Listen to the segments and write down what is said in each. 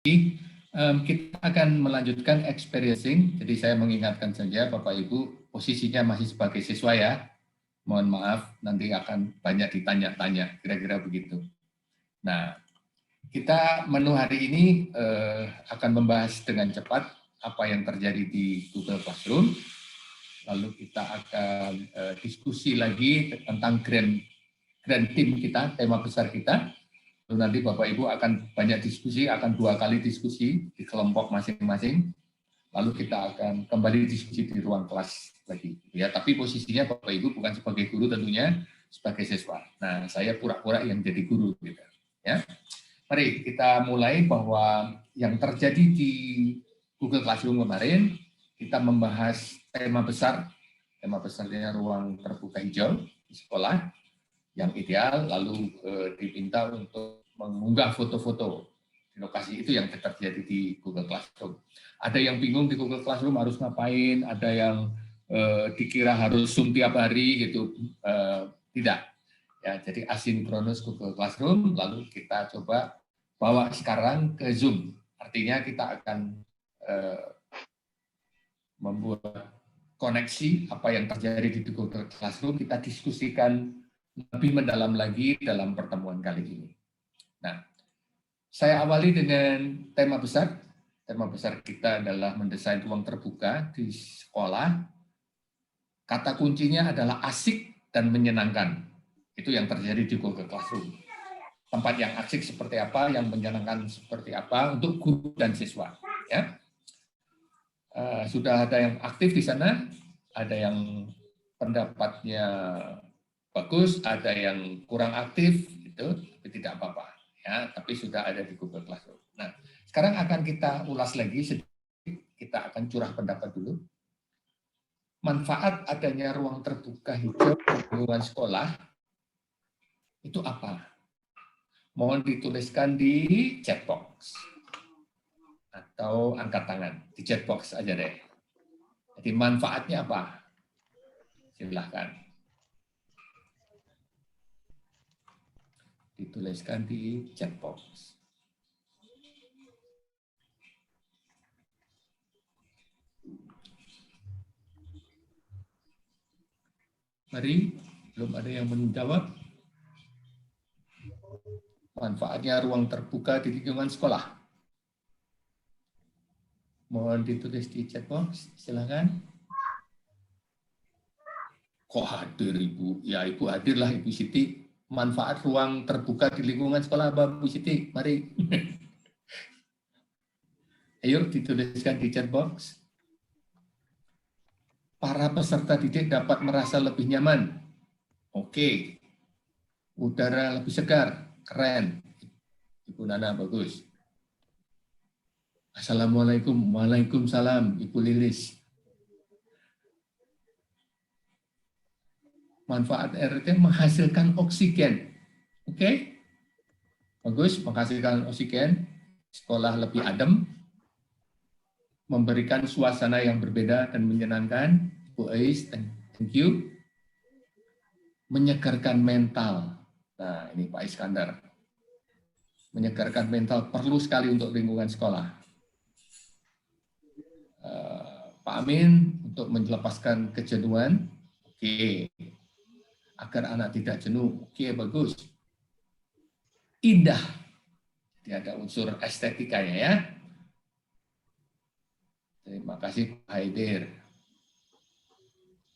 Kita akan melanjutkan experiencing. Jadi saya mengingatkan saja Bapak Ibu, posisinya masih sebagai siswa ya. Mohon maaf, nanti akan banyak ditanya-tanya, kira-kira begitu. Nah, kita menu hari ini akan membahas dengan cepat apa yang terjadi di Google Classroom. Lalu kita akan diskusi lagi tentang grand team kita, tema besar kita. Lalu nanti Bapak Ibu akan banyak diskusi, akan 2 kali diskusi di kelompok masing-masing. Lalu kita akan kembali diskusi di ruang kelas lagi. Ya, tapi posisinya Bapak Ibu bukan sebagai guru tentunya, sebagai siswa. Nah, saya pura-pura yang jadi guru gitu. Ya. Mari kita mulai bahwa yang terjadi di Google Classroom kemarin, kita membahas tema besarnya ruang terbuka hijau di sekolah yang ideal, lalu diminta untuk mengunggah foto-foto di lokasi itu yang terjadi di Google Classroom. Ada yang bingung di Google Classroom harus ngapain, ada yang dikira harus Zoom tiap hari gitu, tidak. Ya, jadi asinkronus Google Classroom, lalu kita coba bawa sekarang ke Zoom. Artinya kita akan membuat koneksi apa yang terjadi di Google Classroom, kita diskusikan lebih mendalam lagi dalam pertemuan kali ini. Nah, saya awali dengan tema besar. Tema besar kita adalah mendesain ruang terbuka di sekolah. Kata kuncinya adalah asik dan menyenangkan. Itu yang terjadi di Google Classroom. Tempat yang asik seperti apa, yang menyenangkan seperti apa untuk guru dan siswa. Ya. Sudah ada yang aktif di sana, ada yang pendapatnya bagus, ada yang kurang aktif, itu tidak apa-apa, ya. Tapi sudah ada di Google Classroom. Nah, sekarang akan kita ulas lagi sedikit. Kita akan curah pendapat dulu. Manfaat adanya ruang terbuka hijau di lingkungan sekolah itu apa? Mohon dituliskan di chat box atau angkat tangan di chat box aja deh. Jadi manfaatnya apa? Silahkan dituliskan di chat box. Mari, belum ada yang menjawab. Manfaatnya ruang terbuka di lingkungan sekolah. Mohon ditulis di chat box, silakan. Kok hadir Ibu? Ya Ibu hadirlah Ibu Siti. Manfaat ruang terbuka di lingkungan sekolah Bu Siti, mari. Ayo dituliskan di chat box. Para peserta didik dapat merasa lebih nyaman. Oke. Udara lebih segar, keren. Ibu Nana bagus. Assalamualaikum, waalaikumsalam, Ibu Lilis. Manfaat RT menghasilkan oksigen. Oke? Bagus, menghasilkan oksigen, sekolah lebih adem, memberikan suasana yang berbeda dan menyenangkan. Bu Ais, thank you. Menyegarkan mental. Nah, ini Pak Iskandar. Menyegarkan mental perlu sekali untuk lingkungan sekolah. Pak Amin, untuk melepaskan kejenuhan. Oke. Agar anak tidak jenuh. Oke, bagus. Indah. Jadi ada unsur estetikanya ya. Terima kasih Pak Haidir.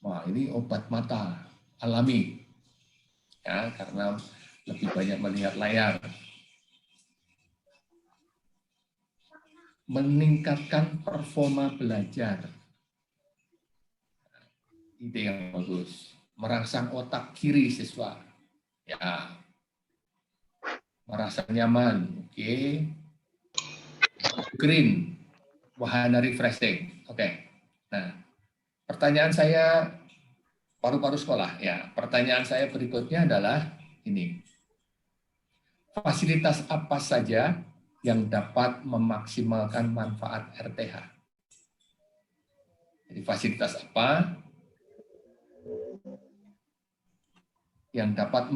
Wah, ini obat mata alami. Ya, karena lebih banyak melihat layar. Meningkatkan performa belajar. Ide yang bagus. Merangsang otak kiri siswa. Ya. Merasa nyaman. Oke. Green. Wahana refreshing. Oke. Nah, pertanyaan saya paru-paru sekolah. Ya, pertanyaan saya berikutnya adalah ini. Fasilitas apa saja yang dapat memaksimalkan manfaat RTH? Jadi fasilitas apa yang dapat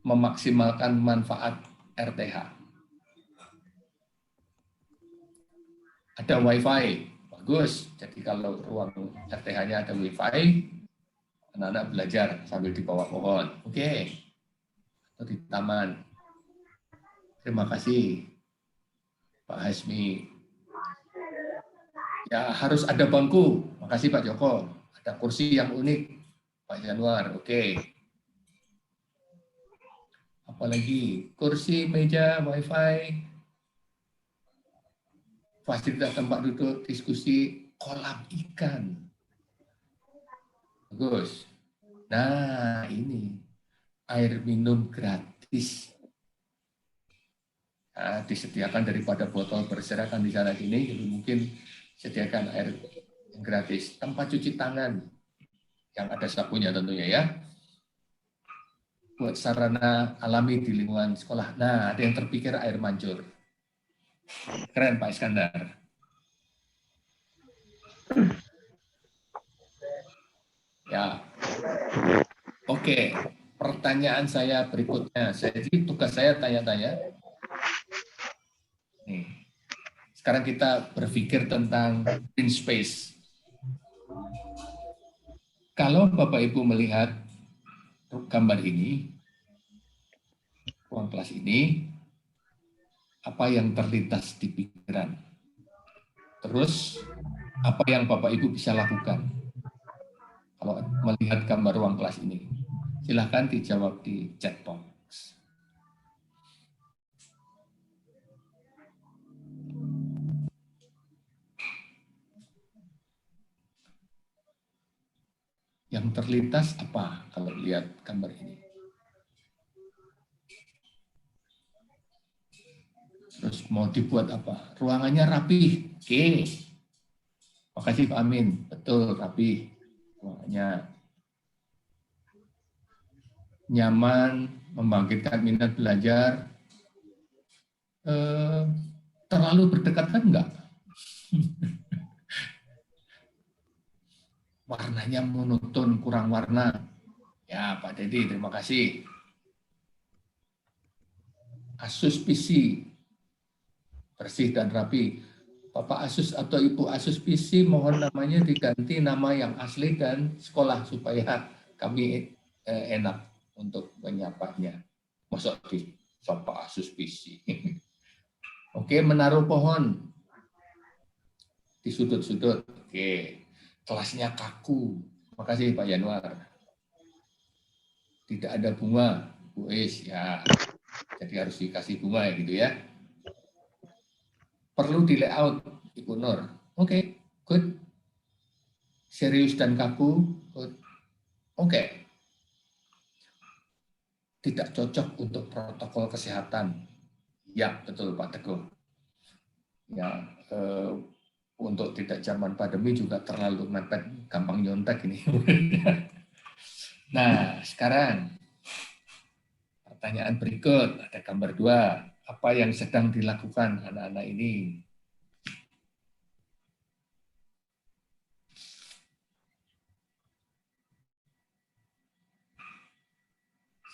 memaksimalkan manfaat RTH? Ada WiFi, bagus. Jadi kalau ruang RTH-nya ada WiFi, anak-anak belajar sambil di bawah pohon. Oke. Atau di taman. Terima kasih, Pak Hasmi. Ya, harus ada bangku. Makasih Pak Joko. Ada kursi yang unik, Pak Januar. Oke. Apalagi kursi, meja, WiFi, fasilitas tempat duduk, diskusi, kolam ikan. Bagus. Nah, ini air minum gratis. Nah, disediakan daripada botol berserakan di sana sini, jadi mungkin sediakan air yang gratis. Tempat cuci tangan yang ada sapunya tentunya ya. Buat sarana alami di lingkungan sekolah. Nah, ada yang terpikir air mancur. Keren Pak Iskandar. Ya, oke. Pertanyaan saya berikutnya. Jadi tugas saya tanya-tanya. Nih, sekarang kita berpikir tentang green space. Kalau Bapak Ibu melihat gambar ini, ruang kelas ini, apa yang terlintas di pikiran? Terus, apa yang Bapak Ibu bisa lakukan kalau melihat gambar ruang kelas ini? Silahkan dijawab di chat box. Yang terlintas apa kalau lihat gambar ini? Terus mau dibuat apa? Ruangannya rapi. Oke. Makasih Pak Amin. Betul, rapi. Ruangannya nyaman, membangkitkan minat belajar. Terlalu berdekat kan enggak? Warnanya monoton, kurang warna. Ya, Pak Dedi, terima kasih. Asus PC, bersih dan rapi. Bapak Asus atau Ibu Asus PC, mohon namanya diganti nama yang asli dan sekolah supaya kami enak untuk menyapanya. Masuk di Bapak Asus PC. Oke, menaruh pohon di sudut-sudut. Oke, kelasnya kaku. Makasih Pak Januar. Tidak ada bunga, Bu Is, ya. Jadi harus dikasih bunga ya gitu ya. Perlu di layout, Ibu Nur. Oke, good. Serius dan kaku, good. Oke. Tidak cocok untuk protokol kesehatan. Ya, betul Pak Teguh. Ya, untuk tidak zaman pandemi juga terlalu mepet, gampang nyontek ini. Nah, sekarang pertanyaan berikut, ada gambar 2. Apa yang sedang dilakukan anak-anak ini?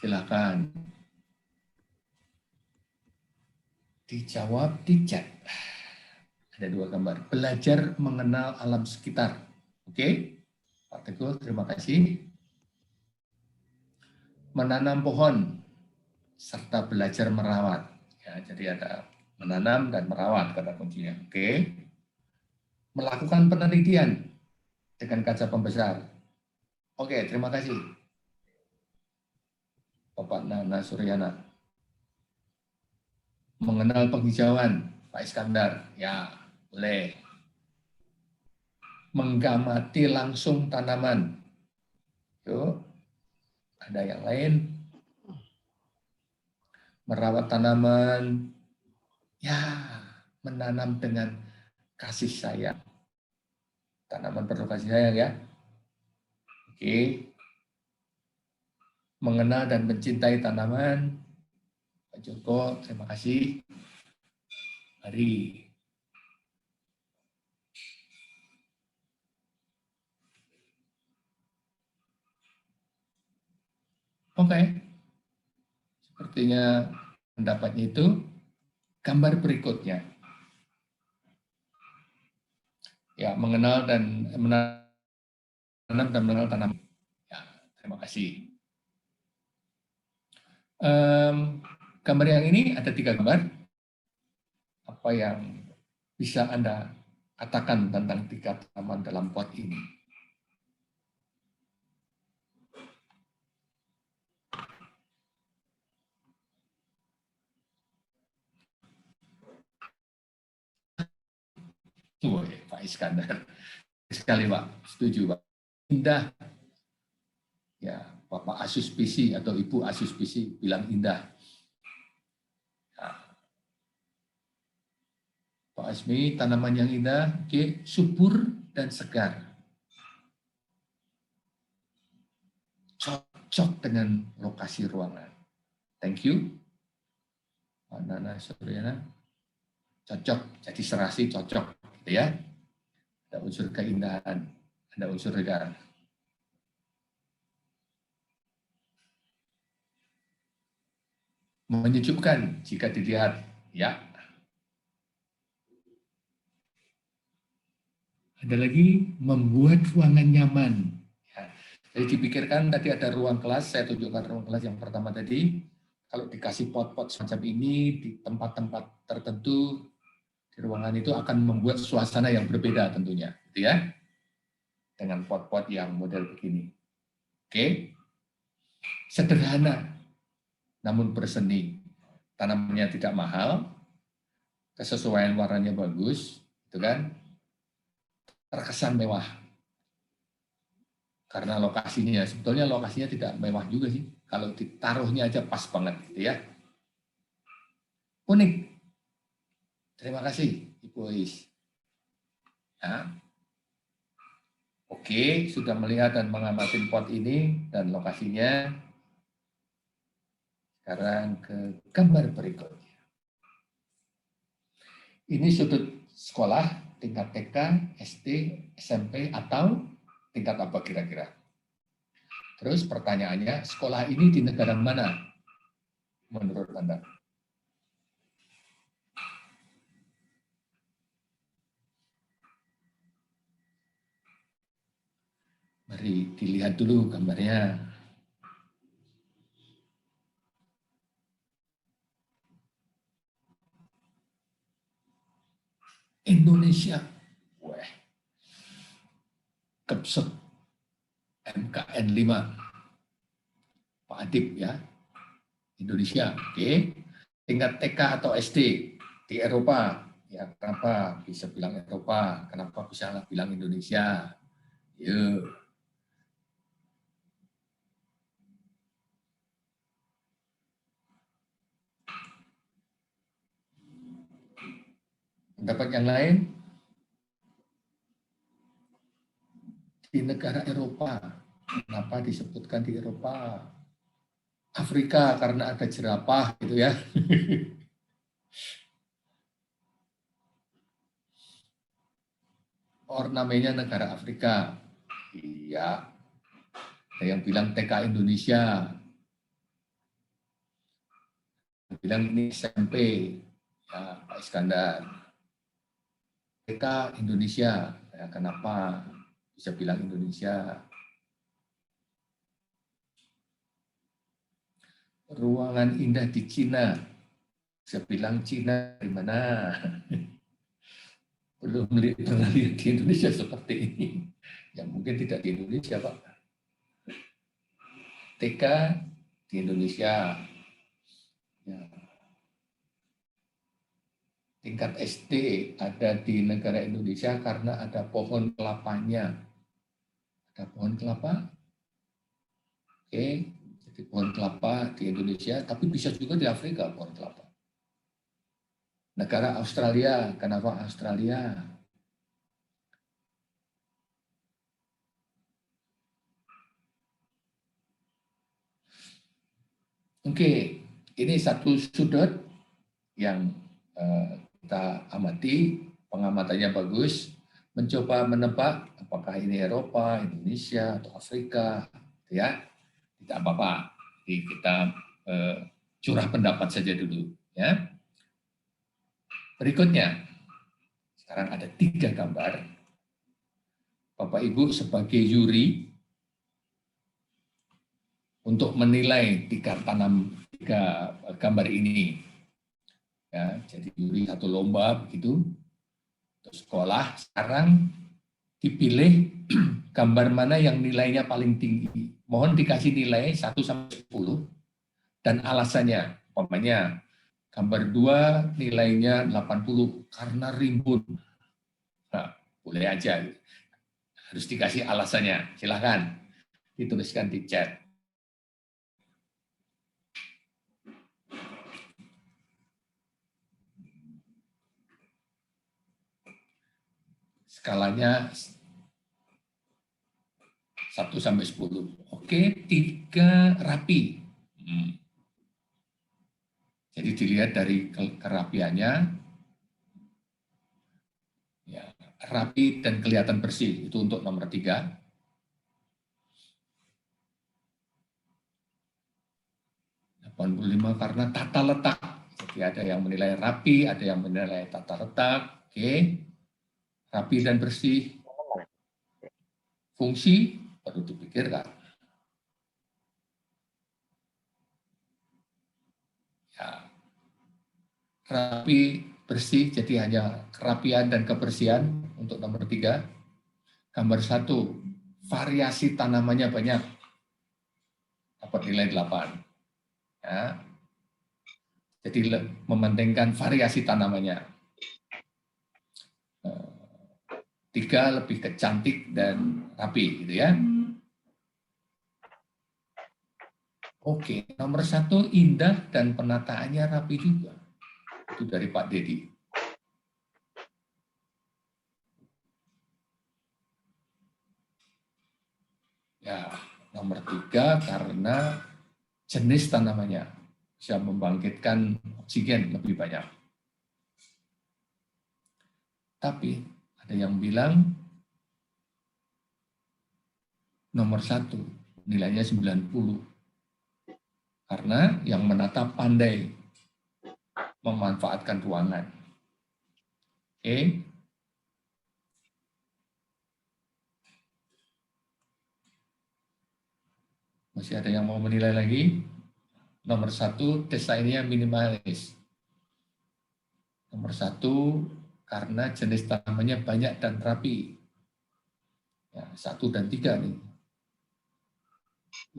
Silakan dijawab di chat. Ada 2 gambar. Belajar mengenal alam sekitar. Oke, Pak Teguh, terima kasih. Menanam pohon serta belajar merawat. Ya, jadi ada menanam dan merawat kata kuncinya. Oke. Melakukan penelitian dengan kaca pembesar. Oke, terima kasih. Bapak Nana Suryana. Mengenal penghijauan, Pak Iskandar. Ya, boleh. Menggamati langsung tanaman. Yuk, ada yang lain. Merawat tanaman. Ya, menanam dengan kasih sayang. Tanaman perlu kasih sayang ya. Oke. Mengenal dan mencintai tanaman. Pak Joko, terima kasih. Mari. Oke. Sepertinya pendapatnya itu. Gambar berikutnya. Ya, mengenal dan menanam dan mengenal tanaman. Ya, terima kasih. Gambar yang ini ada 3 gambar. Apa yang bisa Anda katakan tentang 3 tanaman dalam pot ini? Pak Iskandar. Sekali Pak, setuju Pak. Indah. Ya, Bapak Asuspisi atau Ibu Asuspisi bilang indah. Ya. Pak Asmi, tanaman yang indah, oke, subur dan segar. Cocok dengan lokasi ruangan. Thank you. Pak Nana Suryana. Cocok, jadi serasi cocok. Gitu ya. Ada unsur keindahan, ada unsur segar. Menyejukkan jika dilihat, ya. Ada lagi, membuat ruangan nyaman. Ya. Jadi dipikirkan tadi ada ruang kelas, saya tunjukkan ruang kelas yang pertama tadi. Kalau dikasih pot-pot semacam ini di tempat-tempat tertentu di ruangan itu akan membuat suasana yang berbeda tentunya, gitu ya. Dengan pot-pot yang model begini. Oke. Sederhana namun berseni. Tanamannya tidak mahal, kesesuaian warnanya bagus, itu kan? Terkesan mewah. Karena lokasinya, sebetulnya lokasinya tidak mewah juga sih. Kalau ditaruhnya aja pas banget gitu ya. Unik. Terima kasih, Ibu Is. Ya. Oke, sudah melihat dan mengamati pot ini dan lokasinya. Sekarang ke gambar berikutnya. Ini sudut sekolah tingkat TK, SD, SMP, atau tingkat apa kira-kira? Terus pertanyaannya, sekolah ini di negara mana menurut Anda? Mari dilihat dulu gambarnya. Indonesia. Wah, Kepsek MKN 5. Pak Adib ya. Indonesia, oke. Tingkat TK atau SD di Eropa. Ya, kenapa bisa bilang Eropa? Kenapa bisa bilang Indonesia? Yuk. Pendapat yang lain? Di negara Eropa. Kenapa disebutkan di Eropa? Afrika karena ada jerapah gitu ya. Ornamennya negara Afrika. Iya. Ada yang bilang TK Indonesia. Yang bilang ini SMP. Ya, Pak Iskandar. TK Indonesia. Ya, kenapa bisa bilang Indonesia? Ruangan indah di Cina. Saya bilang Cina di mana? Belum pernah lihat di Indonesia seperti ini. Ya mungkin tidak di Indonesia, Pak. TK di Indonesia. Ya. Tingkat SD ada di negara Indonesia karena ada pohon kelapanya. Ada pohon kelapa. Oke, jadi pohon kelapa di Indonesia, tapi bisa juga di Afrika pohon kelapa. Negara Australia, kenapa Australia? Oke, ini satu sudut yang kita amati, pengamatannya bagus, mencoba menebak apakah ini Eropa, Indonesia, atau Afrika, ya tidak apa-apa. Jadi kita curah pendapat saja dulu, ya. Berikutnya, sekarang ada 3 gambar. Bapak Ibu sebagai juri untuk menilai tiga gambar ini. Ya, jadi juri satu lomba begitu. Untuk sekolah sekarang dipilih gambar mana yang nilainya paling tinggi. Mohon dikasih nilai 1 sampai 10 dan alasannya. Umpamanya gambar 2 nilainya 80 karena rimbun. Nah, boleh aja. Harus dikasih alasannya. Silahkan dituliskan di chat. Skalanya 1 sampai 10. Oke, 3 rapi. Jadi dilihat dari kerapiannya, ya, rapi dan kelihatan bersih. Itu untuk nomor 3. 85 karena tata letak. Jadi ada yang menilai rapi, ada yang menilai tata letak. Oke, rapi dan bersih. Fungsi perlu dipikirkan. Ya, rapi, bersih, jadi hanya kerapian dan kebersihan untuk nomor 3. Gambar 1, variasi tanamannya banyak, dapat nilai 8. Ya. Jadi mementingkan variasi tanamannya. 3 lebih ke cantik dan rapi, gitu ya. Oke, nomor 1 indah dan penataannya rapi juga. Itu dari Pak Dedi. Ya, nomor 3 karena jenis tanamannya bisa membangkitkan oksigen lebih banyak. Tapi ada yang bilang nomor 1 nilainya 90. Karena yang menata pandai memanfaatkan ruangan. Oke. Masih ada yang mau menilai lagi? Nomor 1 desainnya minimalis. Nomor 1 karena jenis tanamannya banyak dan rapi. Ya, 1 dan 3 nih.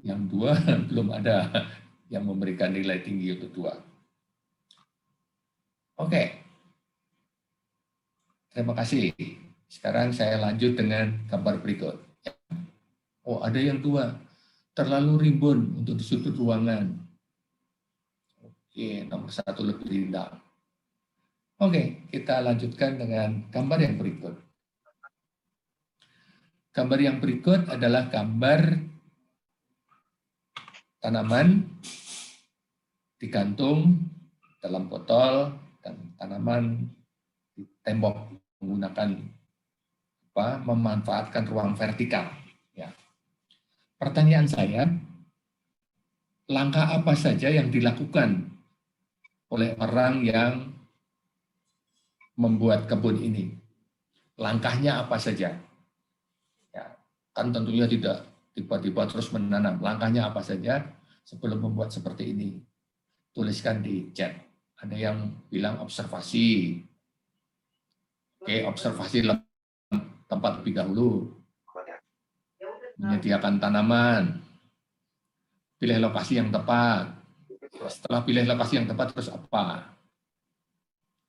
Yang 2 belum ada yang memberikan nilai tinggi untuk 2. Oke. Terima kasih. Sekarang saya lanjut dengan gambar berikut. Oh, ada yang 2. Terlalu rimbun untuk di sudut ruangan. Oke, nomor 1 lebih rindang. Oke, kita lanjutkan dengan gambar yang berikut. Gambar yang berikut adalah gambar tanaman digantung dalam botol dan tanaman di tembok menggunakan memanfaatkan ruang vertikal. Ya. Pertanyaan saya, langkah apa saja yang dilakukan oleh orang yang membuat kebun ini? Langkahnya apa saja? Ya, kan tentunya tidak tiba-tiba terus menanam. Langkahnya apa saja sebelum membuat seperti ini? Tuliskan di chat. Ada yang bilang observasi. Oke, observasi tempat lebih dahulu. Menyediakan tanaman. Pilih lokasi yang tepat. Setelah pilih lokasi yang tepat, terus apa?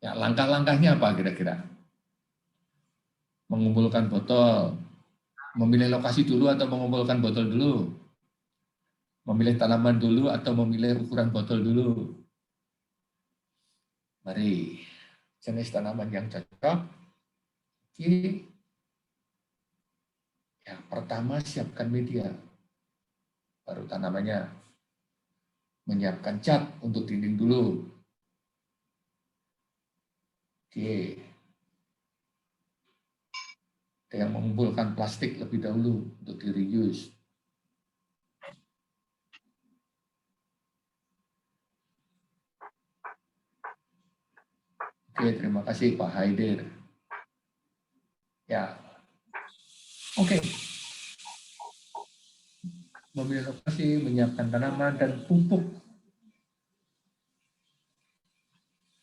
Ya, langkah-langkahnya apa kira-kira? Mengumpulkan botol. Memilih lokasi dulu atau mengumpulkan botol dulu? Memilih tanaman dulu atau memilih ukuran botol dulu? Mari, jenis tanaman yang cocok. Oke. Ya, pertama siapkan media. Baru tanamannya. Menyiapkan cat untuk dinding dulu. Oke. Ada yang mengumpulkan plastik lebih dahulu untuk di reuse. Oke, terima kasih Pak Haidir. Ya, Oke, mobil lokasi, menyiapkan tanaman dan pupuk.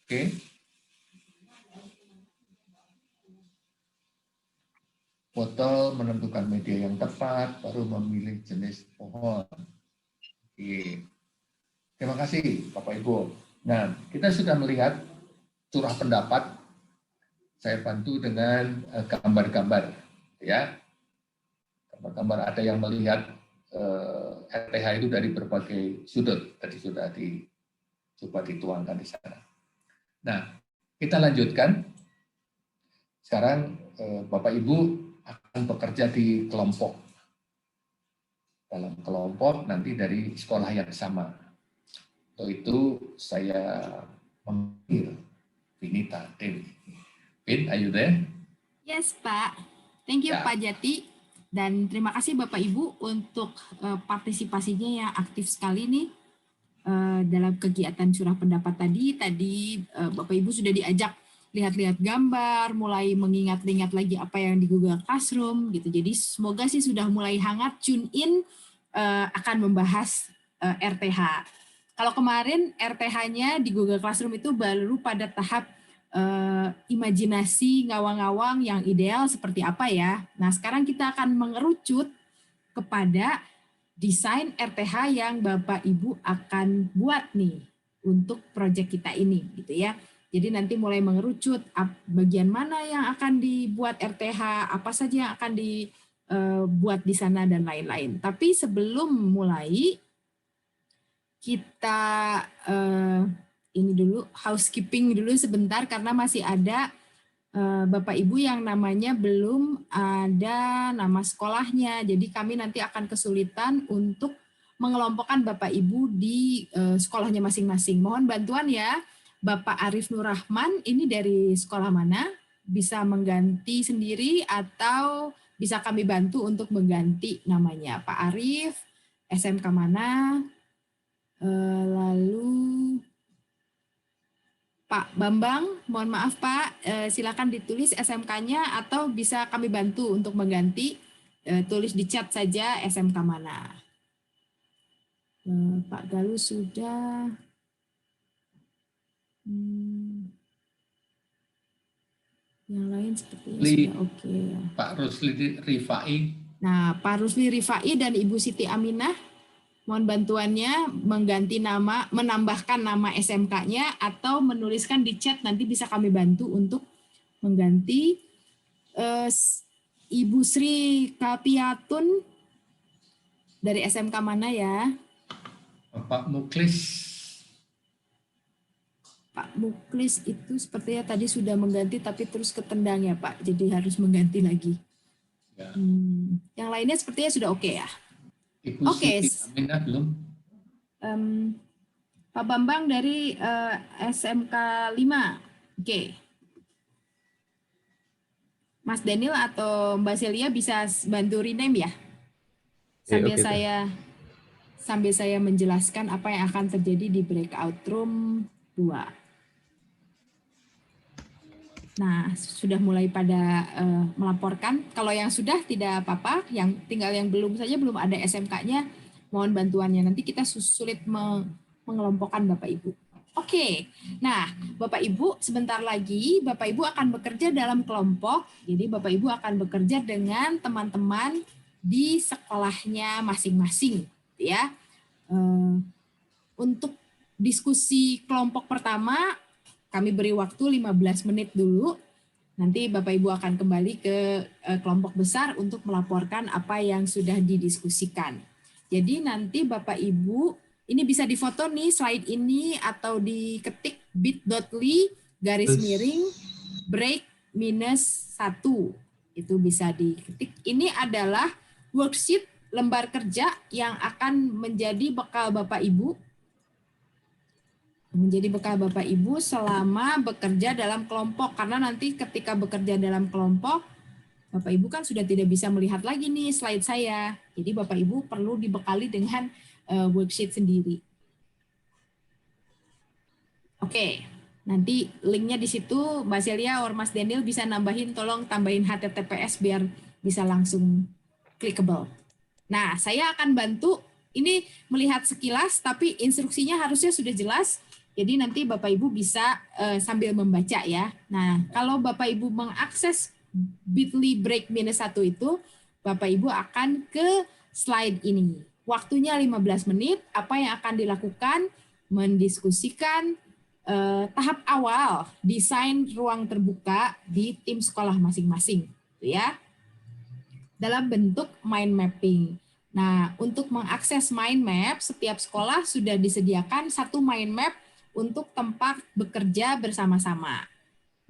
Oke, foto, menentukan media yang tepat, baru memilih jenis pohon. Oke. Terima kasih Bapak Ibu. Nah, kita sudah melihat curah pendapat. Saya bantu dengan gambar-gambar, ya. Gambar-gambar ada yang melihat RTH itu dari berbagai sudut. Tadi sudah coba dituangkan di sana. Nah, kita lanjutkan. Sekarang Bapak Ibu akan bekerja di kelompok. Dalam kelompok nanti dari sekolah yang sama. Untuk itu saya memanggil Vinita Dewi. Vin, are you there? Yes, Pak. Thank you, Ya. Pak Jati. Dan terima kasih Bapak Ibu untuk partisipasinya yang aktif sekali nih dalam kegiatan curah pendapat tadi. Bapak Ibu sudah diajak lihat-lihat gambar, mulai mengingat-ingat lagi apa yang di Google Classroom gitu. Jadi semoga sih sudah mulai hangat tune in akan membahas RTH. Kalau kemarin RTH-nya di Google Classroom itu baru pada tahap imajinasi ngawang-ngawang yang ideal seperti apa ya. Nah, sekarang kita akan mengerucut kepada desain RTH yang Bapak Ibu akan buat nih untuk proyek kita ini gitu ya. Jadi nanti mulai mengerucut bagian mana yang akan dibuat RTH, apa saja yang akan dibuat di sana dan lain-lain. Tapi sebelum mulai kita ini dulu housekeeping dulu sebentar karena masih ada Bapak Ibu yang namanya belum ada nama sekolahnya. Jadi kami nanti akan kesulitan untuk mengelompokkan Bapak Ibu di sekolahnya masing-masing. Mohon bantuan ya, Bapak Arif Nur Rahman ini dari sekolah mana? Bisa mengganti sendiri atau bisa kami bantu untuk mengganti namanya. Pak Arif, SMK mana? Lalu Pak Bambang, mohon maaf Pak, silakan ditulis SMK-nya atau bisa kami bantu untuk mengganti, tulis di chat saja SMK mana. Pak Galuh sudah. Yang lain sepertinya sudah oke. Pak Rusli Rifai. Nah, Pak Rusli Rifai dan Ibu Siti Aminah, mohon bantuannya mengganti nama, menambahkan nama SMK-nya atau menuliskan di chat, nanti bisa kami bantu untuk mengganti. Ibu Sri Kapiatun dari SMK mana ya? Pak Muklis. Pak Muklis itu sepertinya tadi sudah mengganti tapi terus ketendang ya Pak, jadi harus mengganti lagi. Ya. Yang lainnya sepertinya sudah oke ya? Ibu Siti Aminah belum? Pak Bambang dari SMK 5. Oke. Mas Daniel atau Mbak Celia bisa bantu rename ya? Sambil saya menjelaskan apa yang akan terjadi di breakout room 2. Nah, sudah mulai pada melaporkan. Kalau yang sudah tidak apa-apa, yang tinggal yang belum saja belum ada SMK-nya, mohon bantuannya. Nanti kita sulit mengelompokkan Bapak Ibu. Oke, nah Bapak Ibu sebentar lagi Bapak Ibu akan bekerja dalam kelompok. Jadi Bapak Ibu akan bekerja dengan teman-teman di sekolahnya masing-masing, ya. Untuk diskusi kelompok pertama, kami beri waktu 15 menit dulu. Nanti Bapak Ibu akan kembali ke kelompok besar untuk melaporkan apa yang sudah didiskusikan. Jadi nanti Bapak Ibu, ini bisa difoto nih slide ini atau diketik bit.ly garis miring break -1. Itu bisa diketik. Ini adalah worksheet lembar kerja yang akan menjadi bekal Bapak Ibu. Menjadi bekal Bapak Ibu selama bekerja dalam kelompok. Karena nanti ketika bekerja dalam kelompok, Bapak Ibu kan sudah tidak bisa melihat lagi nih slide saya. Jadi Bapak Ibu perlu dibekali dengan worksheet sendiri. Oke, nanti linknya di situ Mbak Celia or Mas Daniel bisa nambahin, tolong tambahin HTTPS biar bisa langsung clickable. Nah, saya akan bantu ini melihat sekilas, tapi instruksinya harusnya sudah jelas. Jadi nanti Bapak Ibu bisa sambil membaca ya. Nah, kalau Bapak Ibu mengakses bit.ly break -1 itu, Bapak Ibu akan ke slide ini. Waktunya 15 menit, apa yang akan dilakukan? Mendiskusikan tahap awal desain ruang terbuka di tim sekolah masing-masing, ya, dalam bentuk mind mapping. Nah, untuk mengakses mind map, setiap sekolah sudah disediakan satu mind map untuk tempat bekerja bersama-sama.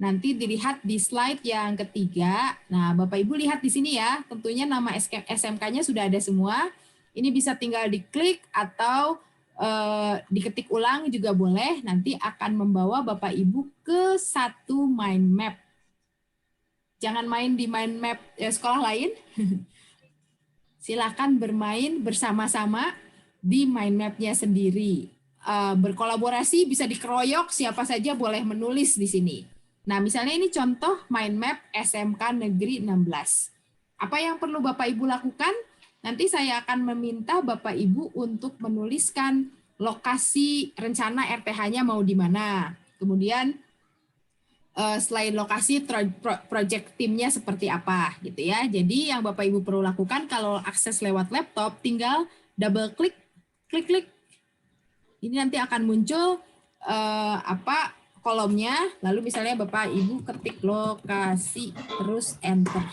Nanti dilihat di slide yang ketiga. Nah, Bapak Ibu lihat di sini ya, tentunya nama SMK-nya sudah ada semua. Ini bisa tinggal diklik atau diketik ulang juga boleh. Nanti akan membawa Bapak Ibu ke satu mind map. Jangan main di mind map sekolah lain. Silakan bermain bersama-sama di mind map-nya sendiri. Berkolaborasi bisa dikeroyok, siapa saja boleh menulis di sini. Nah, misalnya ini contoh mind map SMK Negeri 16. Apa yang perlu Bapak Ibu lakukan? Nanti saya akan meminta Bapak Ibu untuk menuliskan lokasi rencana RTH-nya mau di mana. Kemudian selain lokasi, project timnya seperti apa gitu ya. Jadi yang Bapak Ibu perlu lakukan kalau akses lewat laptop, tinggal double klik, klik. Ini nanti akan muncul kolomnya, lalu misalnya Bapak Ibu ketik lokasi, terus enter.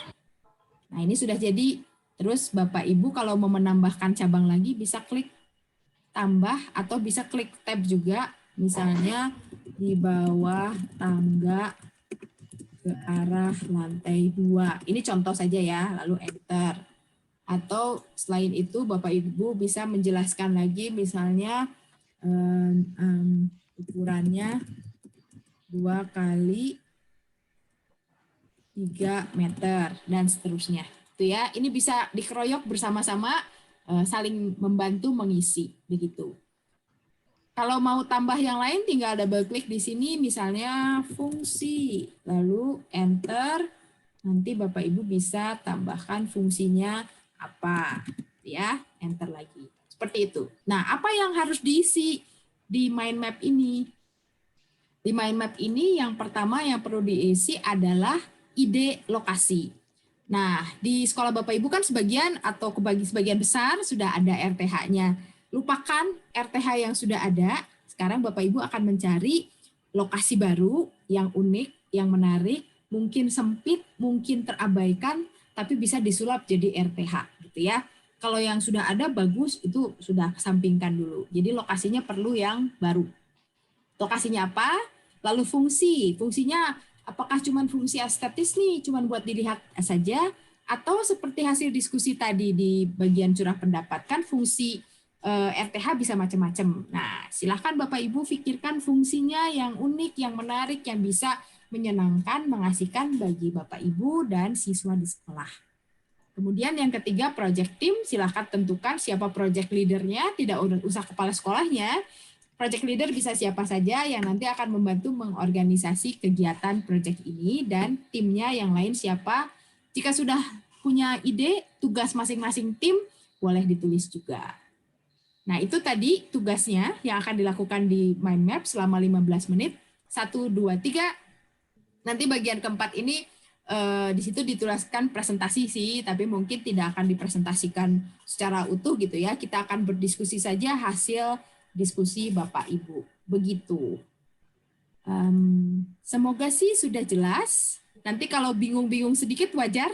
Nah ini sudah jadi. Terus Bapak Ibu kalau mau menambahkan cabang lagi bisa klik tambah atau bisa klik tab juga, misalnya di bawah tangga ke arah lantai 2. Ini contoh saja ya, lalu enter. Atau selain itu Bapak Ibu bisa menjelaskan lagi misalnya ukurannya 2 kali 3 meter dan seterusnya. Itu ya, ini bisa dikeroyok bersama-sama, saling membantu mengisi begitu. Kalau mau tambah yang lain tinggal double klik di sini misalnya fungsi, lalu enter, nanti Bapak Ibu bisa tambahkan fungsinya apa, ya, enter lagi. Seperti itu. Nah, apa yang harus diisi di mind map ini? Di mind map ini yang pertama yang perlu diisi adalah ide lokasi. Nah, di sekolah Bapak Ibu kan sebagian atau sebagian besar sudah ada RTH-nya. Lupakan RTH yang sudah ada, sekarang Bapak Ibu akan mencari lokasi baru yang unik, yang menarik, mungkin sempit, mungkin terabaikan, tapi bisa disulap jadi RTH gitu ya. Kalau yang sudah ada bagus, itu sudah kesampingkan dulu. Jadi lokasinya perlu yang baru. Lokasinya apa? Lalu fungsinya apakah cuma fungsi estetis nih, cuma buat dilihat saja, atau seperti hasil diskusi tadi di bagian curah pendapat, kan fungsi RTH bisa macam-macam. Nah, silahkan Bapak Ibu pikirkan fungsinya yang unik, yang menarik, yang bisa menyenangkan, mengasihkan bagi Bapak Ibu dan siswa di sekolah. Kemudian yang ketiga, project team, silahkan tentukan siapa project leadernya, tidak usah kepala sekolahnya. Project leader bisa siapa saja yang nanti akan membantu mengorganisasi kegiatan project ini, dan timnya yang lain siapa. Jika sudah punya ide, tugas masing-masing tim boleh ditulis juga. Nah, itu tadi tugasnya yang akan dilakukan di mind map selama 15 menit. 1, 2, 3. Nanti bagian keempat ini di situ dituliskan presentasi sih, tapi mungkin tidak akan dipresentasikan secara utuh gitu ya. Kita akan berdiskusi saja hasil diskusi Bapak Ibu. Begitu. Semoga sih sudah jelas. Nanti kalau bingung-bingung sedikit wajar.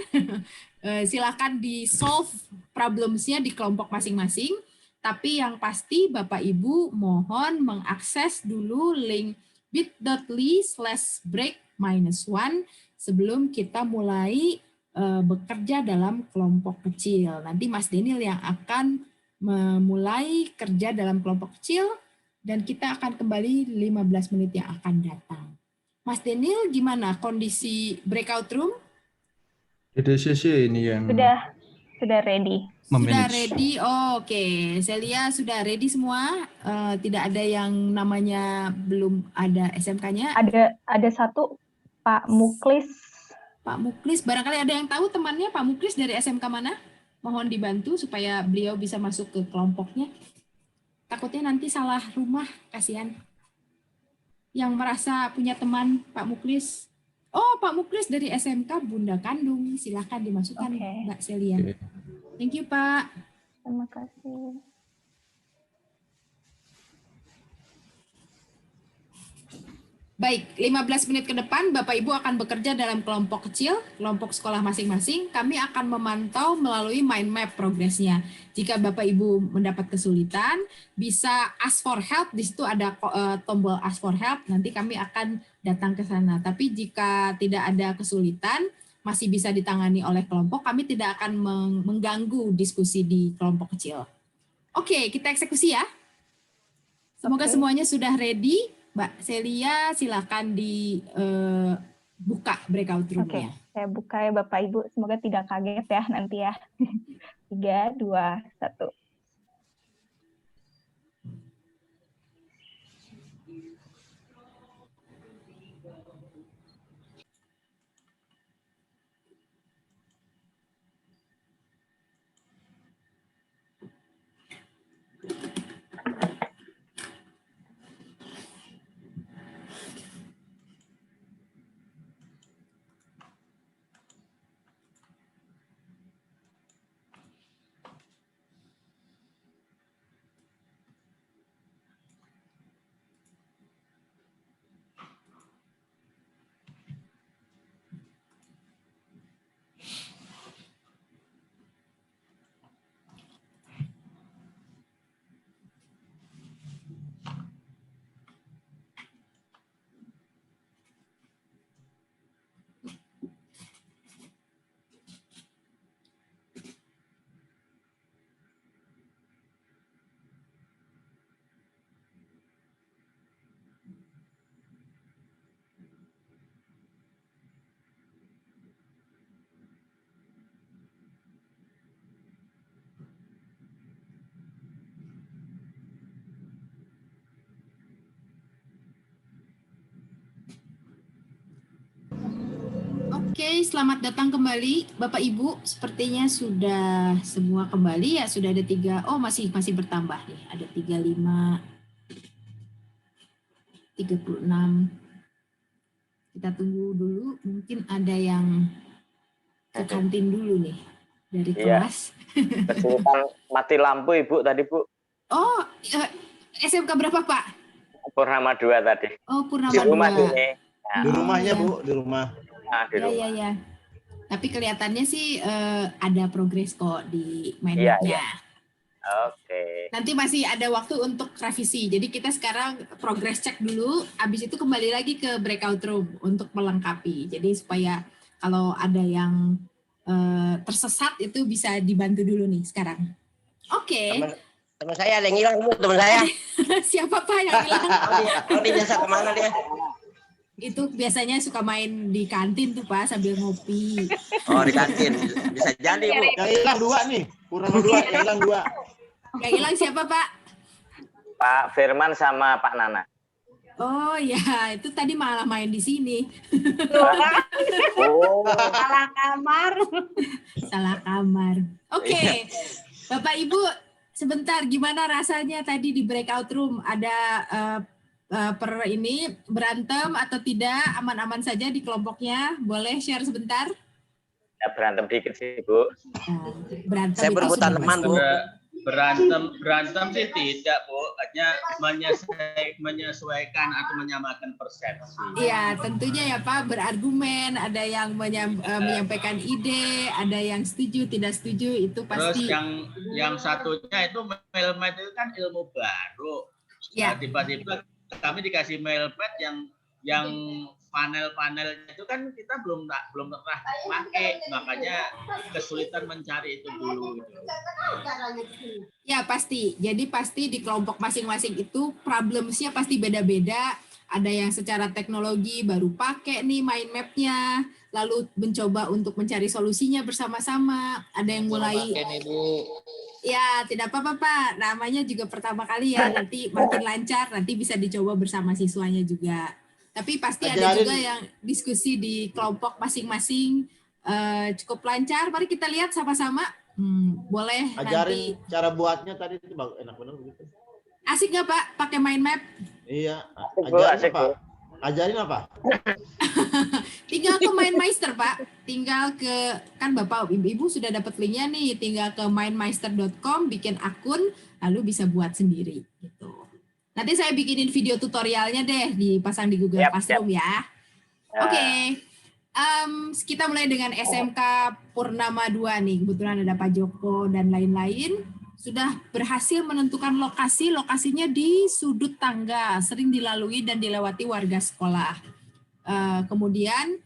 Silakan di-solve problems-nya di kelompok masing-masing. Tapi yang pasti Bapak Ibu mohon mengakses dulu link bit.ly/break-1 sebelum kita mulai bekerja dalam kelompok kecil. Nanti Mas Denil yang akan memulai kerja dalam kelompok kecil dan kita akan kembali 15 menit yang akan datang. Mas Denil, gimana kondisi breakout room? DCC ini yang sudah ready. Sudah ready, oke. Celia sudah ready semua. Tidak ada yang namanya belum ada SMK-nya. Ada satu Pak Muklis Pak Muklis, barangkali ada yang tahu temannya Pak Muklis dari SMK mana? Mohon dibantu supaya beliau bisa masuk ke kelompoknya. Takutnya nanti salah rumah, kasihan. Yang merasa punya teman Pak Muklis. Oh, Pak Muklis dari SMK Bunda Kandung. Silahkan dimasukkan, Oke. Mbak Celia. Oke. Thank you, Pak. Terima kasih. Baik, 15 menit ke depan Bapak Ibu akan bekerja dalam kelompok kecil, kelompok sekolah masing-masing. Kami akan memantau melalui mind map progresnya. Jika Bapak Ibu mendapat kesulitan, bisa ask for help. Di situ ada tombol ask for help. Nanti kami akan datang ke sana. Tapi jika tidak ada kesulitan, masih bisa ditangani oleh kelompok. Kami tidak akan mengganggu diskusi di kelompok kecil. Oke, kita eksekusi ya. Semoga Oke. semuanya sudah ready. Mbak Celia, silakan dibuka breakout Oke, room-nya. saya buka ya Bapak Ibu. Semoga tidak kaget ya nanti ya. 3, 2, 1. Oke, selamat datang kembali Bapak Ibu. Sepertinya sudah semua kembali ya, sudah ada 3. Oh, masih bertambah nih. Ada 35, 36. Kita tunggu dulu, mungkin ada yang ke kantin dulu nih dari Iya. kelas. Kesulitan mati lampu Ibu tadi Bu. Oh, SMK berapa Pak? Purnama 2 tadi. Oh, Purnama Di rumah 2. ini. Ya, Di rumahnya, iya. Bu, di rumah. di Ya, rumah. ya, ya. Tapi kelihatannya sih ada progres kok di mind Iya, map-nya. Oke. Nanti masih ada waktu untuk revisi. Jadi kita sekarang progress check dulu, habis itu kembali lagi ke breakout room untuk melengkapi. Jadi supaya kalau ada yang tersesat itu bisa dibantu dulu nih sekarang. Oke. Teman saya ada yang hilang, Bu, teman saya. Siapa Pak yang hilang? Oh, dia jasa kemana dia? Itu biasanya suka main di kantin tuh Pak sambil ngopi. Oh, di kantin. Bisa jadi, Bu. Yang hilang 2 nih. Kurang 2, yang hilang 2. Yang hilang siapa Pak? Pak Firman sama Pak Nana. Oh ya, itu tadi malah main di sini. Oh, Salah kamar. Salah kamar. Oke. Bapak Ibu, sebentar gimana rasanya tadi di breakout room? Ada ini berantem atau tidak? Aman-aman saja di kelompoknya? Boleh share sebentar? ya berantem dikit sih Bu. Berantem Saya itu berebutan sudah teman, Bu. Berantem sih tidak Bu, hanya menyesuaikan atau menyamakan persepsi. Iya, tentunya ya Pak, berargumen, ada yang menyampaikan ide, ada yang setuju, tidak setuju, itu Terus pasti. yang satunya itu mailmat itu kan ilmu baru. Ya. Nah, tiba-tiba kami dikasih mailmat yang panel-panel itu kan kita belum pernah pakai, makanya kesulitan mencari itu dulu. Ya pasti, jadi pasti di kelompok masing-masing itu problemsnya pasti beda-beda. Ada yang secara teknologi baru pakai nih mind map-nya, lalu mencoba untuk mencari solusinya bersama-sama. Ada yang mulai, ya tidak apa-apa Pak, namanya juga pertama kali ya, nanti makin lancar, nanti bisa dicoba bersama siswanya juga. Tapi pasti ada Ajarin. juga yang diskusi di kelompok masing-masing cukup lancar. Mari kita lihat sama-sama. Boleh Ajarin nanti. cara buatnya tadi itu enak benar begitu. Asik nggak Pak pakai mind map? Iya, Bu, ajarin asik, apa? Bu. Ajarin apa? Tinggal ke MindMeister Pak. Tinggal ke, kan Bapak Ibu sudah dapat linknya nih. Tinggal ke mindmeister.com, bikin akun, lalu bisa buat sendiri. Gitu. Nanti saya bikinin video tutorialnya deh, dipasang di Google Yap, Classroom ya. Oke. Kita mulai dengan SMK Purnama 2 nih. Kebetulan ada Pak Joko dan lain-lain. Sudah berhasil menentukan lokasi. Lokasinya di sudut tangga, sering dilalui dan dilewati warga sekolah. Kemudian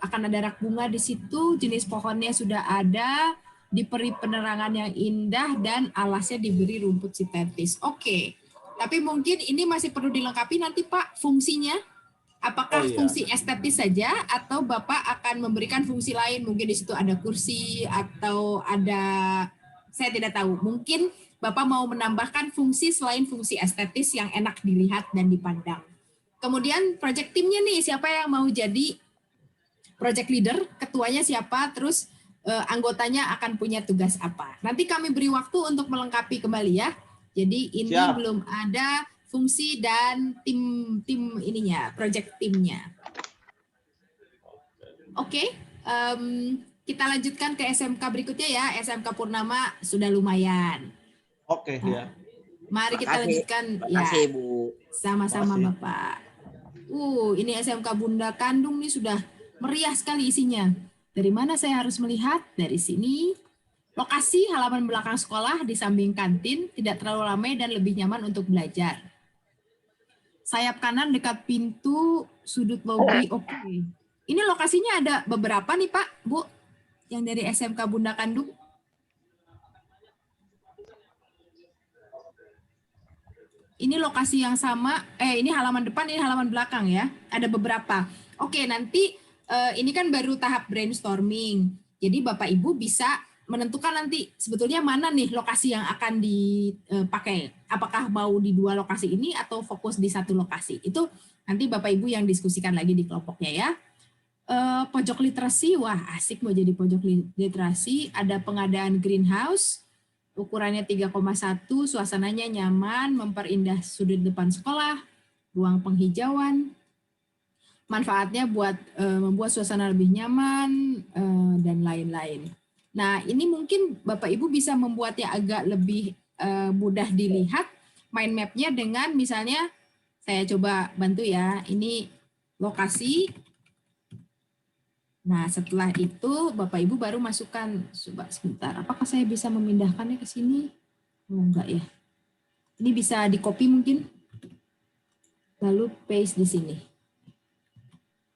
akan ada rak bunga di situ, jenis pohonnya sudah ada, diberi penerangan yang indah, dan alasnya diberi rumput sintetis. Oke, tapi mungkin ini masih perlu dilengkapi nanti Pak fungsinya. Apakah fungsi estetis saja atau Bapak akan memberikan fungsi lain? Mungkin di situ ada kursi atau ada, saya tidak tahu. Mungkin Bapak mau menambahkan fungsi selain fungsi estetis yang enak dilihat dan dipandang. Kemudian project timnya nih, siapa yang mau jadi project leader, ketuanya siapa, terus anggotanya akan punya tugas apa. Nanti kami beri waktu untuk melengkapi kembali ya. Jadi ini belum ada fungsi dan tim ininya, project timnya. Oke, kita lanjutkan ke SMK berikutnya ya. SMK Purnama sudah lumayan. Oke, ya. Mari kita lanjutkan. Makasih, Ya, Bu. sama-sama Bapak. Ini SMK Bunda Kandung nih sudah meriah sekali isinya. Dari mana saya harus melihat? Dari sini. Lokasi halaman belakang sekolah di samping kantin, tidak terlalu ramai dan lebih nyaman untuk belajar. Sayap kanan dekat pintu, sudut lobi, oke. Ini lokasinya ada beberapa nih Pak, Bu, yang dari SMK Bunda Kandung. Ini lokasi yang sama, ini halaman depan, ini halaman belakang ya. Ada beberapa. Oke, nanti ini kan baru tahap brainstorming. Jadi Bapak Ibu bisa menentukan nanti sebetulnya mana nih lokasi yang akan dipakai. Apakah mau di 2 lokasi ini atau fokus di 1 lokasi. Itu nanti Bapak Ibu yang diskusikan lagi di kelompoknya ya. Pojok literasi, wah asik mau jadi pojok literasi. Ada pengadaan greenhouse. Ukurannya 3,1, suasananya nyaman, memperindah sudut depan sekolah, ruang penghijauan. Manfaatnya buat membuat suasana lebih nyaman, dan lain-lain. Nah, ini mungkin Bapak Ibu bisa membuatnya agak lebih mudah dilihat mind map-nya dengan misalnya, saya coba bantu ya, ini lokasi. Nah, setelah itu Bapak Ibu baru masukkan, coba sebentar, apakah saya bisa memindahkannya ke sini? Oh, enggak ya. Ini bisa di-copy mungkin. Lalu paste di sini.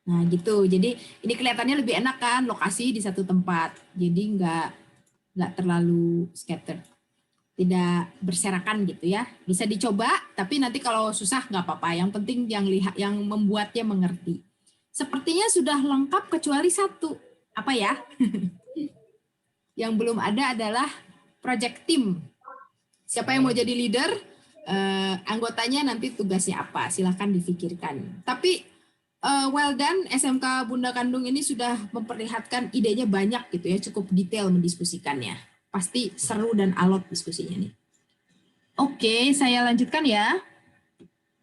Nah, gitu. Jadi ini kelihatannya lebih enak kan, lokasi di satu tempat. Jadi enggak terlalu scattered. Tidak berserakan gitu ya. Bisa dicoba, tapi nanti kalau susah enggak apa-apa. Yang penting yang membuatnya mengerti. Sepertinya sudah lengkap kecuali 1. Apa ya? Yang belum ada adalah project team. Siapa yang mau jadi leader? Anggotanya nanti tugasnya apa? Silahkan difikirkan. Tapi well done, SMK Bunda Kandung ini sudah memperlihatkan idenya banyak gitu ya, cukup detail mendiskusikannya. Pasti seru dan alot diskusinya nih. Oke, saya lanjutkan ya.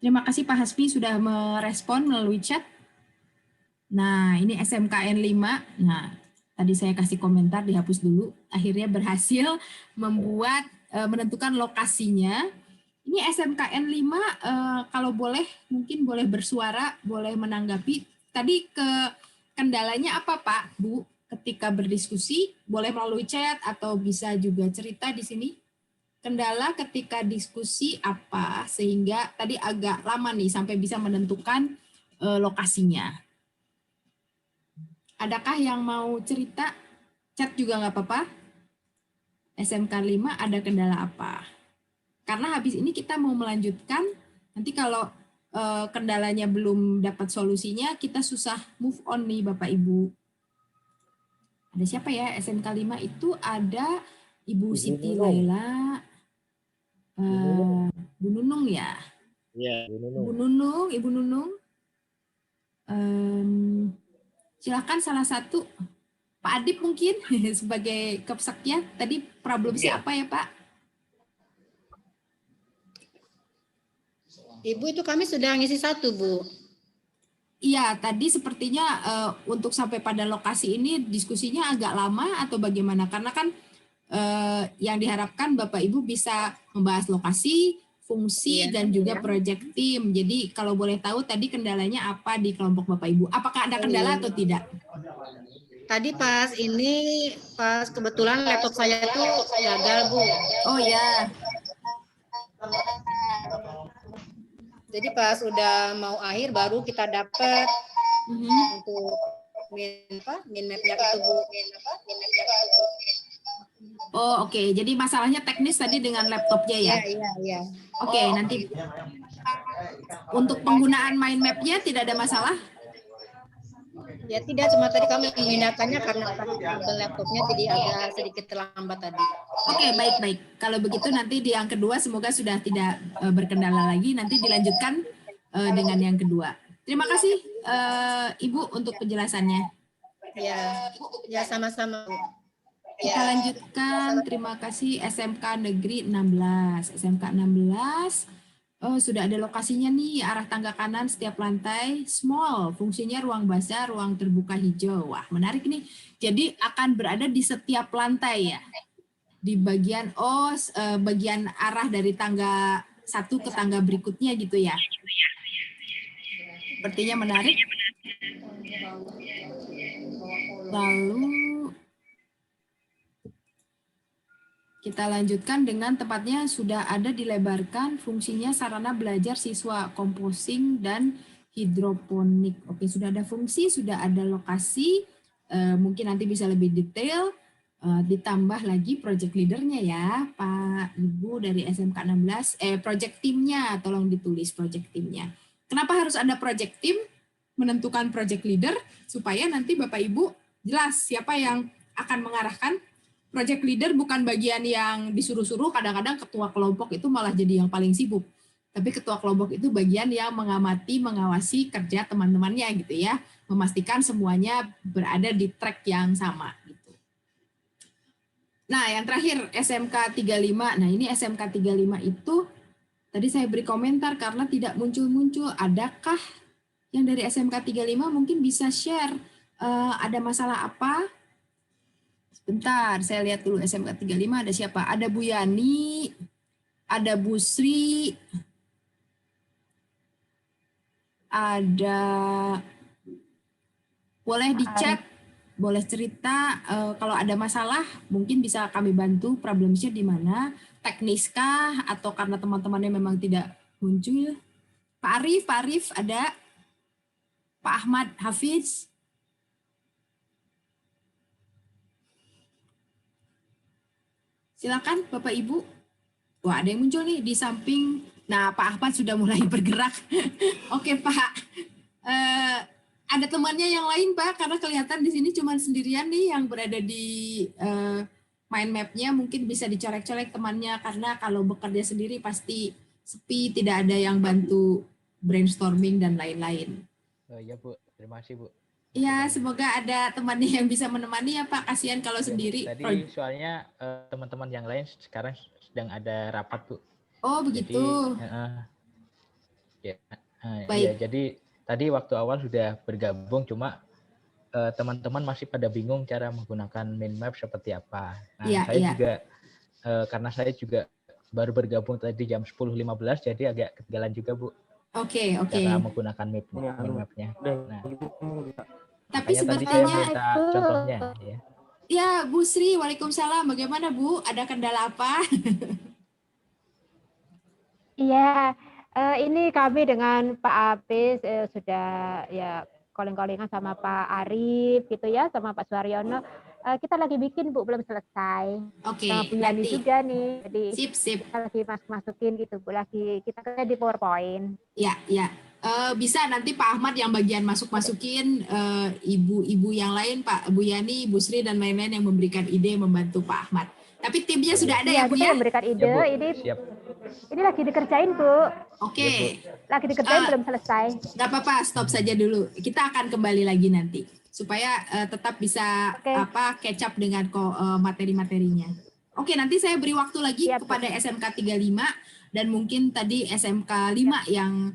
Terima kasih Pak Hasbi sudah merespon melalui chat. Nah, ini SMKN 5. Nah, tadi saya kasih komentar, dihapus dulu. Akhirnya berhasil menentukan lokasinya. Ini SMKN 5, kalau boleh, mungkin boleh bersuara, boleh menanggapi. Tadi kendalanya apa Pak, Bu? Ketika berdiskusi, boleh melalui chat atau bisa juga cerita di sini. Kendala ketika diskusi apa, sehingga tadi agak lama nih sampai bisa menentukan lokasinya. Adakah yang mau cerita? Chat juga nggak apa-apa. SMK 5 ada kendala apa? Karena habis ini kita mau melanjutkan, nanti kalau kendalanya belum dapat solusinya, kita susah move on nih Bapak Ibu. Ada siapa ya? SMK 5 itu ada Ibu Siti Laila, Bu Nunung ya? Iya, Bu Nunung, Ibu Nunung. Silakan salah satu, Pak Adip mungkin sebagai Kepseknya. Tadi problem siapa ya Pak? Ibu itu kami sudah ngisi satu, Bu. Iya, tadi sepertinya untuk sampai pada lokasi ini diskusinya agak lama atau bagaimana? Karena kan yang diharapkan Bapak Ibu bisa membahas lokasi, fungsi, dan juga project team. Jadi kalau boleh tahu tadi kendalanya apa di kelompok Bapak Ibu? Apakah ada kendala atau tidak? Tadi pas kebetulan laptop saya tuh gagal, Bu. Oh ya. Jadi pas udah mau akhir baru kita dapat untuk min mapnya itu, Bu. Oh oke. Jadi masalahnya teknis tadi dengan laptopnya ya? Iya. Oke, nanti untuk penggunaan mind map-nya tidak ada masalah? Ya tidak, cuma tadi kami memindahkannya karena kabel laptopnya jadi agak sedikit terlambat tadi. Oke, baik. Kalau begitu nanti di yang kedua semoga sudah tidak berkendala lagi. Nanti dilanjutkan dengan yang kedua. Terima kasih Ibu untuk penjelasannya. Ya sama-sama. Kita lanjutkan. Terima kasih SMK Negeri 16. SMK 16. Oh, sudah ada lokasinya nih, arah tangga kanan setiap lantai, small, fungsinya ruang baca, ruang terbuka hijau. Wah, menarik nih. Jadi akan berada di setiap lantai ya. Di bagian bagian arah dari tangga satu ke tangga berikutnya gitu ya. Sepertinya menarik. Lalu kita lanjutkan dengan tempatnya sudah ada dilebarkan, fungsinya sarana belajar siswa composing dan hidroponik. Oke, sudah ada fungsi, sudah ada lokasi, mungkin nanti bisa lebih detail, ditambah lagi project leadernya ya, Pak Ibu dari SMK 16, project teamnya, tolong ditulis project teamnya. Kenapa harus ada project team? Menentukan project leader, supaya nanti Bapak Ibu jelas siapa yang akan mengarahkan. Project leader bukan bagian yang disuruh-suruh, kadang-kadang ketua kelompok itu malah jadi yang paling sibuk. Tapi ketua kelompok itu bagian yang mengamati, mengawasi kerja teman-temannya gitu ya, memastikan semuanya berada di track yang sama gitu. Nah, yang terakhir SMK 35. Nah, ini SMK 35 itu tadi saya beri komentar karena tidak muncul-muncul. Adakah yang dari SMK 35 mungkin bisa share ada masalah apa? Bentar, saya lihat dulu SMK 35 ada siapa? Ada Bu Yani, ada Bu Sri, ada, boleh dicek, boleh cerita kalau ada masalah, mungkin bisa kami bantu, problemnya di mana, tekniskah atau karena teman-temannya memang tidak muncul. Pak Arif ada, Pak Ahmad Hafiz. Silakan Bapak Ibu. Wah, ada yang muncul nih di samping. Nah, Pak Ahmad sudah mulai bergerak. Oke, Pak. Ada temannya yang lain, Pak, karena kelihatan di sini cuma sendirian nih yang berada di mind map-nya. Mungkin bisa dicolek-colek temannya, karena kalau bekerja sendiri pasti sepi, tidak ada yang bantu brainstorming dan lain-lain. Ya, Bu. Terima kasih, Bu. Ya, semoga ada temannya yang bisa menemani ya Pak. Kasihan kalau sendiri. Tadi soalnya teman-teman yang lain sekarang sedang ada rapat, Bu. Oh, begitu. Jadi, baik. Ya, jadi tadi waktu awal sudah bergabung, cuma teman-teman masih pada bingung cara menggunakan mind map seperti apa. Nah, saya juga karena saya juga baru bergabung tadi jam 10.15, jadi agak ketinggalan juga, Bu. Oke. Cara menggunakan mind map-nya. Nah, tapi sebenarnya contohnya ya. Ya, Bu Sri, waalaikumsalam. Bagaimana Bu? Ada kendala apa? Iya, ini kami dengan Pak Apis sudah ya calling-callingan sama Pak Arif gitu ya, sama Pak Suharyono. Kita lagi bikin Bu, belum selesai. Oke. Sama Bu Yani juga nih. Jadi sip. Kita lagi masukin gitu Bu, lagi kita kerja di PowerPoint. Ya. Bisa nanti Pak Ahmad yang bagian masukin ibu-ibu yang lain, Pak Bu Yani, Bu Sri dan lain-lain yang memberikan ide membantu Pak Ahmad. Tapi timnya sudah ada Iya, ya Bu kita ya? memberikan ide. Ya, Bu. Ini Siap. ini lagi dikerjain, Bu. Oke. Lagi dikerjain belum selesai. Nggak apa-apa, stop saja dulu. Kita akan kembali lagi nanti supaya tetap bisa catch up dengan materi-materinya. Oke, nanti saya beri waktu lagi kepada SMK 35 dan mungkin tadi SMK 5 yang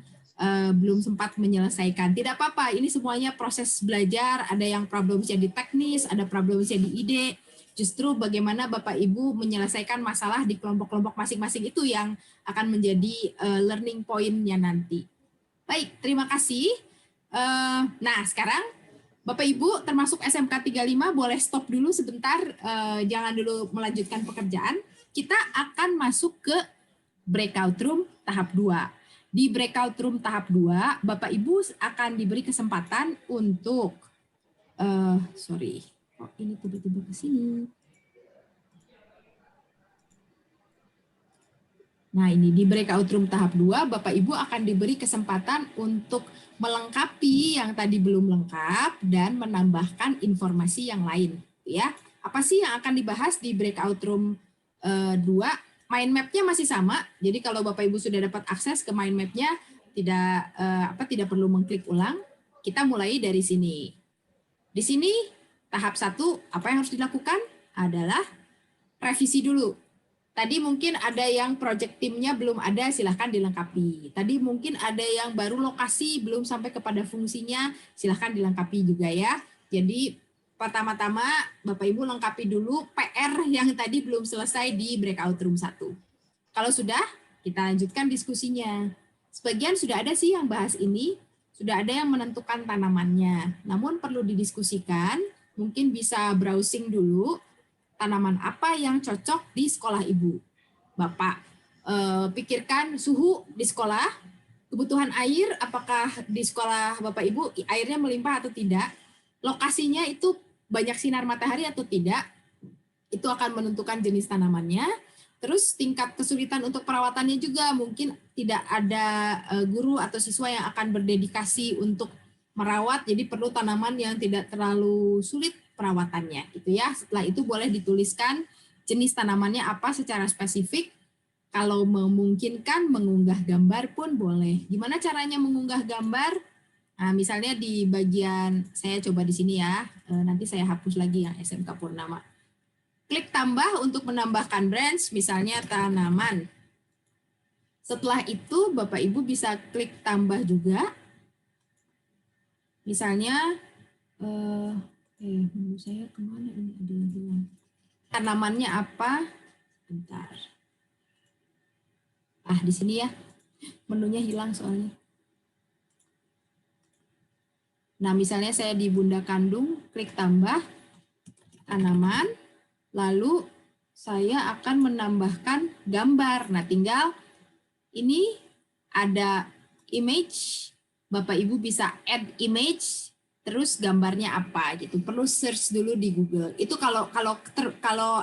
belum sempat menyelesaikan. Tidak apa-apa, ini semuanya proses belajar, ada yang problemnya di teknis, ada problemnya di ide. Justru bagaimana Bapak Ibu menyelesaikan masalah di kelompok-kelompok masing-masing itu yang akan menjadi learning point-nya nanti. Baik, terima kasih. Nah, sekarang Bapak Ibu termasuk SMK 35 boleh stop dulu sebentar, jangan dulu melanjutkan pekerjaan. Kita akan masuk ke breakout room tahap 2. Di breakout room tahap 2, Bapak Ibu akan diberi kesempatan untuk ini tiba-tiba ke sini. Nah, ini di breakout room tahap 2, Bapak Ibu akan diberi kesempatan untuk melengkapi yang tadi belum lengkap dan menambahkan informasi yang lain, ya. Apa sih yang akan dibahas di breakout room 2? Mind map-nya masih sama. Jadi kalau Bapak Ibu sudah dapat akses ke mind map-nya, tidak perlu mengklik ulang. Kita mulai dari sini. Di sini tahap 1, apa yang harus dilakukan adalah revisi dulu. Tadi mungkin ada yang project timnya belum ada, silahkan dilengkapi. Tadi mungkin ada yang baru lokasi, belum sampai kepada fungsinya, silahkan dilengkapi juga ya. Jadi pertama-tama Bapak Ibu lengkapi dulu PR yang tadi belum selesai di breakout room 1. Kalau sudah, kita lanjutkan diskusinya. Sebagian sudah ada sih yang bahas ini, sudah ada yang menentukan tanamannya. Namun perlu didiskusikan, mungkin bisa browsing dulu tanaman apa yang cocok di sekolah Ibu. Bapak pikirkan suhu di sekolah, kebutuhan air, apakah di sekolah Bapak Ibu airnya melimpah atau tidak, lokasinya itu banyak sinar matahari atau tidak, itu akan menentukan jenis tanamannya. Terus tingkat kesulitan untuk perawatannya juga, mungkin tidak ada guru atau siswa yang akan berdedikasi untuk merawat, jadi perlu tanaman yang tidak terlalu sulit perawatannya, gitu ya. Setelah itu boleh dituliskan jenis tanamannya apa secara spesifik. Kalau memungkinkan mengunggah gambar pun boleh. Gimana caranya mengunggah gambar? Nah, misalnya di bagian, saya coba di sini ya, nanti saya hapus lagi yang SMK Purnama. Klik tambah untuk menambahkan branch, misalnya tanaman. Setelah itu Bapak Ibu bisa klik tambah juga. Misalnya, menurut saya kemana ini ada yang hilang. Tanamannya apa? Bentar. Di sini ya, menunya hilang soalnya. Nah, misalnya saya di Bunda Kandung, klik tambah, tanaman, lalu saya akan menambahkan gambar. Nah, tinggal ini ada image, Bapak Ibu bisa add image, terus gambarnya apa gitu. Perlu search dulu di Google. Itu kalau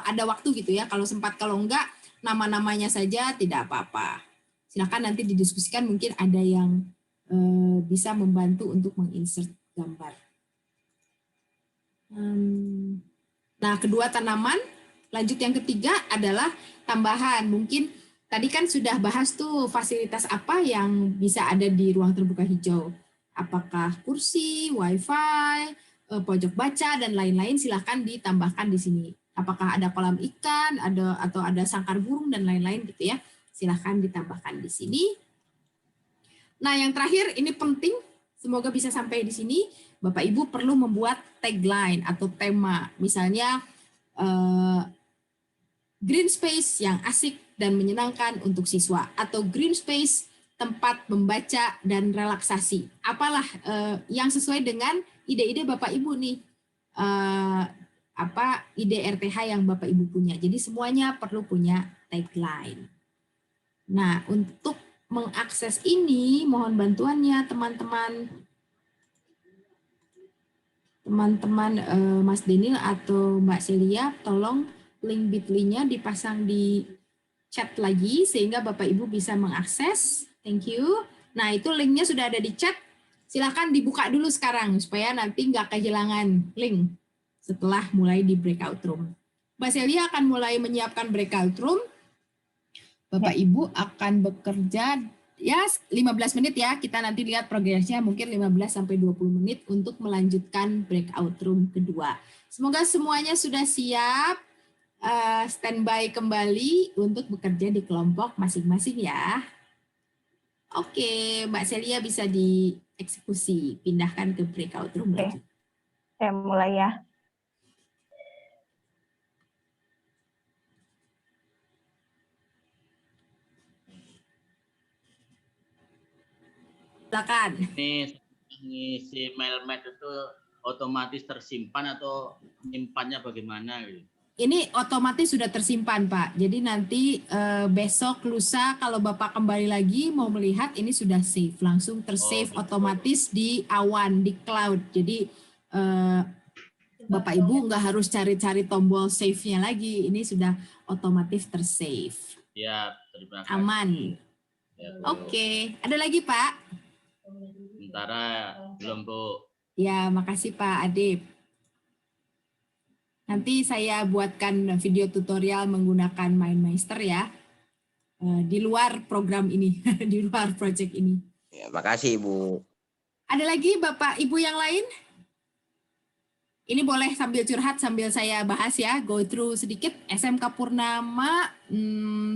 ada waktu gitu ya, kalau sempat, kalau enggak, nama-namanya saja tidak apa-apa. Silakan nanti didiskusikan, mungkin ada yang bisa membantu untuk menginsert gambar. Nah, kedua tanaman, lanjut yang ketiga adalah tambahan. Mungkin tadi kan sudah bahas tuh fasilitas apa yang bisa ada di ruang terbuka hijau. Apakah kursi, wifi, pojok baca, dan lain-lain, silahkan ditambahkan di sini. Apakah ada kolam ikan, atau ada sangkar burung, dan lain-lain gitu ya. Silahkan ditambahkan di sini. Nah, yang terakhir ini penting, semoga bisa sampai di sini. Bapak Ibu perlu membuat tagline atau tema. Misalnya green space yang asik dan menyenangkan untuk siswa, atau green space tempat membaca dan relaksasi. Apalah yang sesuai dengan ide-ide Bapak Ibu nih. Ide RTH yang Bapak Ibu punya. Jadi semuanya perlu punya tagline. Nah, untuk mengakses ini, mohon bantuannya teman-teman Mas Denil atau Mbak Celia, tolong link bit.ly-nya dipasang di chat lagi sehingga Bapak Ibu bisa mengakses. Thank you. Nah, itu linknya sudah ada di chat. Silakan dibuka dulu sekarang supaya nanti nggak kehilangan link setelah mulai di breakout room. Mbak Celia akan mulai menyiapkan breakout room. Bapak Ibu akan bekerja ya 15 menit ya. Kita nanti lihat progresnya mungkin 15 sampai 20 menit untuk melanjutkan breakout room kedua. Semoga semuanya sudah siap. Standby kembali untuk bekerja di kelompok masing-masing ya. Oke, Mbak Celia bisa dieksekusi, pindahkan ke breakout room lagi. Saya mulai ya. Silakan. Ini ngisi mailmat itu otomatis tersimpan atau menyimpannya bagaimana gitu? Ini otomatis sudah tersimpan, Pak. Jadi nanti besok, lusa, kalau Bapak kembali lagi mau melihat, ini sudah save. Langsung tersave otomatis di awan, di cloud. Jadi Bapak Ibu nggak harus cari-cari tombol save-nya lagi. Ini sudah otomatis tersave. Ya, terima kasih. Aman. Ya, Oke. Ada lagi, Pak? Sementara belum, Bu. Ya, makasih Pak Adib. Nanti saya buatkan video tutorial menggunakan MindMeister ya. Di luar program ini, di luar project ini. Ya, makasih Ibu. Ada lagi Bapak Ibu yang lain? Ini boleh sambil curhat sambil saya bahas ya, go through sedikit. SMK Purnama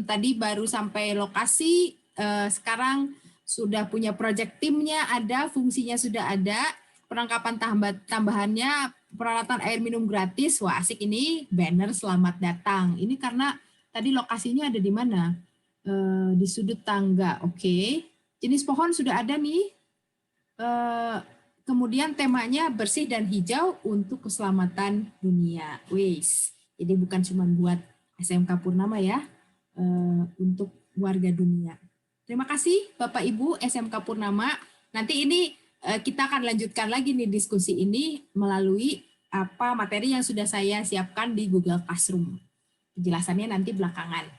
tadi baru sampai lokasi, sekarang sudah punya project timnya ada, fungsinya sudah ada, perlengkapan tambahannya, peralatan air minum gratis. Wah, asik ini, banner selamat datang. Ini karena tadi lokasinya ada di mana? Di sudut tangga. Oke. Jenis pohon sudah ada nih. Kemudian temanya bersih dan hijau untuk keselamatan dunia. Wis. Jadi bukan cuma buat SMK Purnama ya, untuk warga dunia. Terima kasih Bapak Ibu SMK Purnama. Nanti ini kita akan lanjutkan lagi nih diskusi ini melalui apa materi yang sudah saya siapkan di Google Classroom. Penjelasannya nanti belakangan.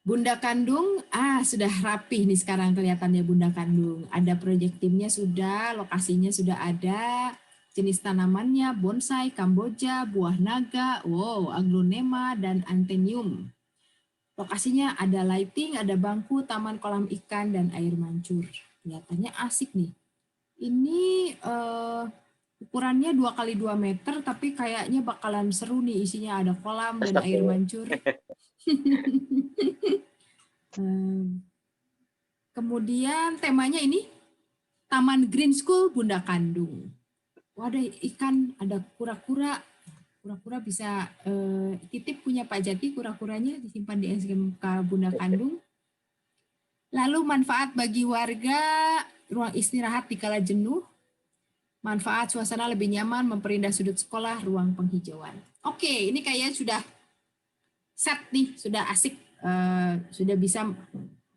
Bunda Kandung, sudah rapih nih sekarang kelihatannya Bunda Kandung. Ada proyek timnya sudah, lokasinya sudah ada, jenis tanamannya bonsai, kamboja, buah naga, aglonema, dan anthenium. Lokasinya ada lighting, ada bangku, taman kolam ikan, dan air mancur. Kelihatannya asik nih. Ini ukurannya 2x2 meter, tapi kayaknya bakalan seru nih, isinya ada kolam dan air mancur. Kemudian temanya ini Taman Green School Bunda Kandung. Ada ikan, ada kura-kura. Kura-kura bisa titip punya Pak Jati, kura-kuranya disimpan di SMK Bunda Kandung. Lalu manfaat bagi warga, ruang istirahat di kala jenuh, manfaat suasana lebih nyaman, memperindah sudut sekolah, ruang penghijauan. Oke, ini kayaknya sudah set nih, sudah asik, sudah bisa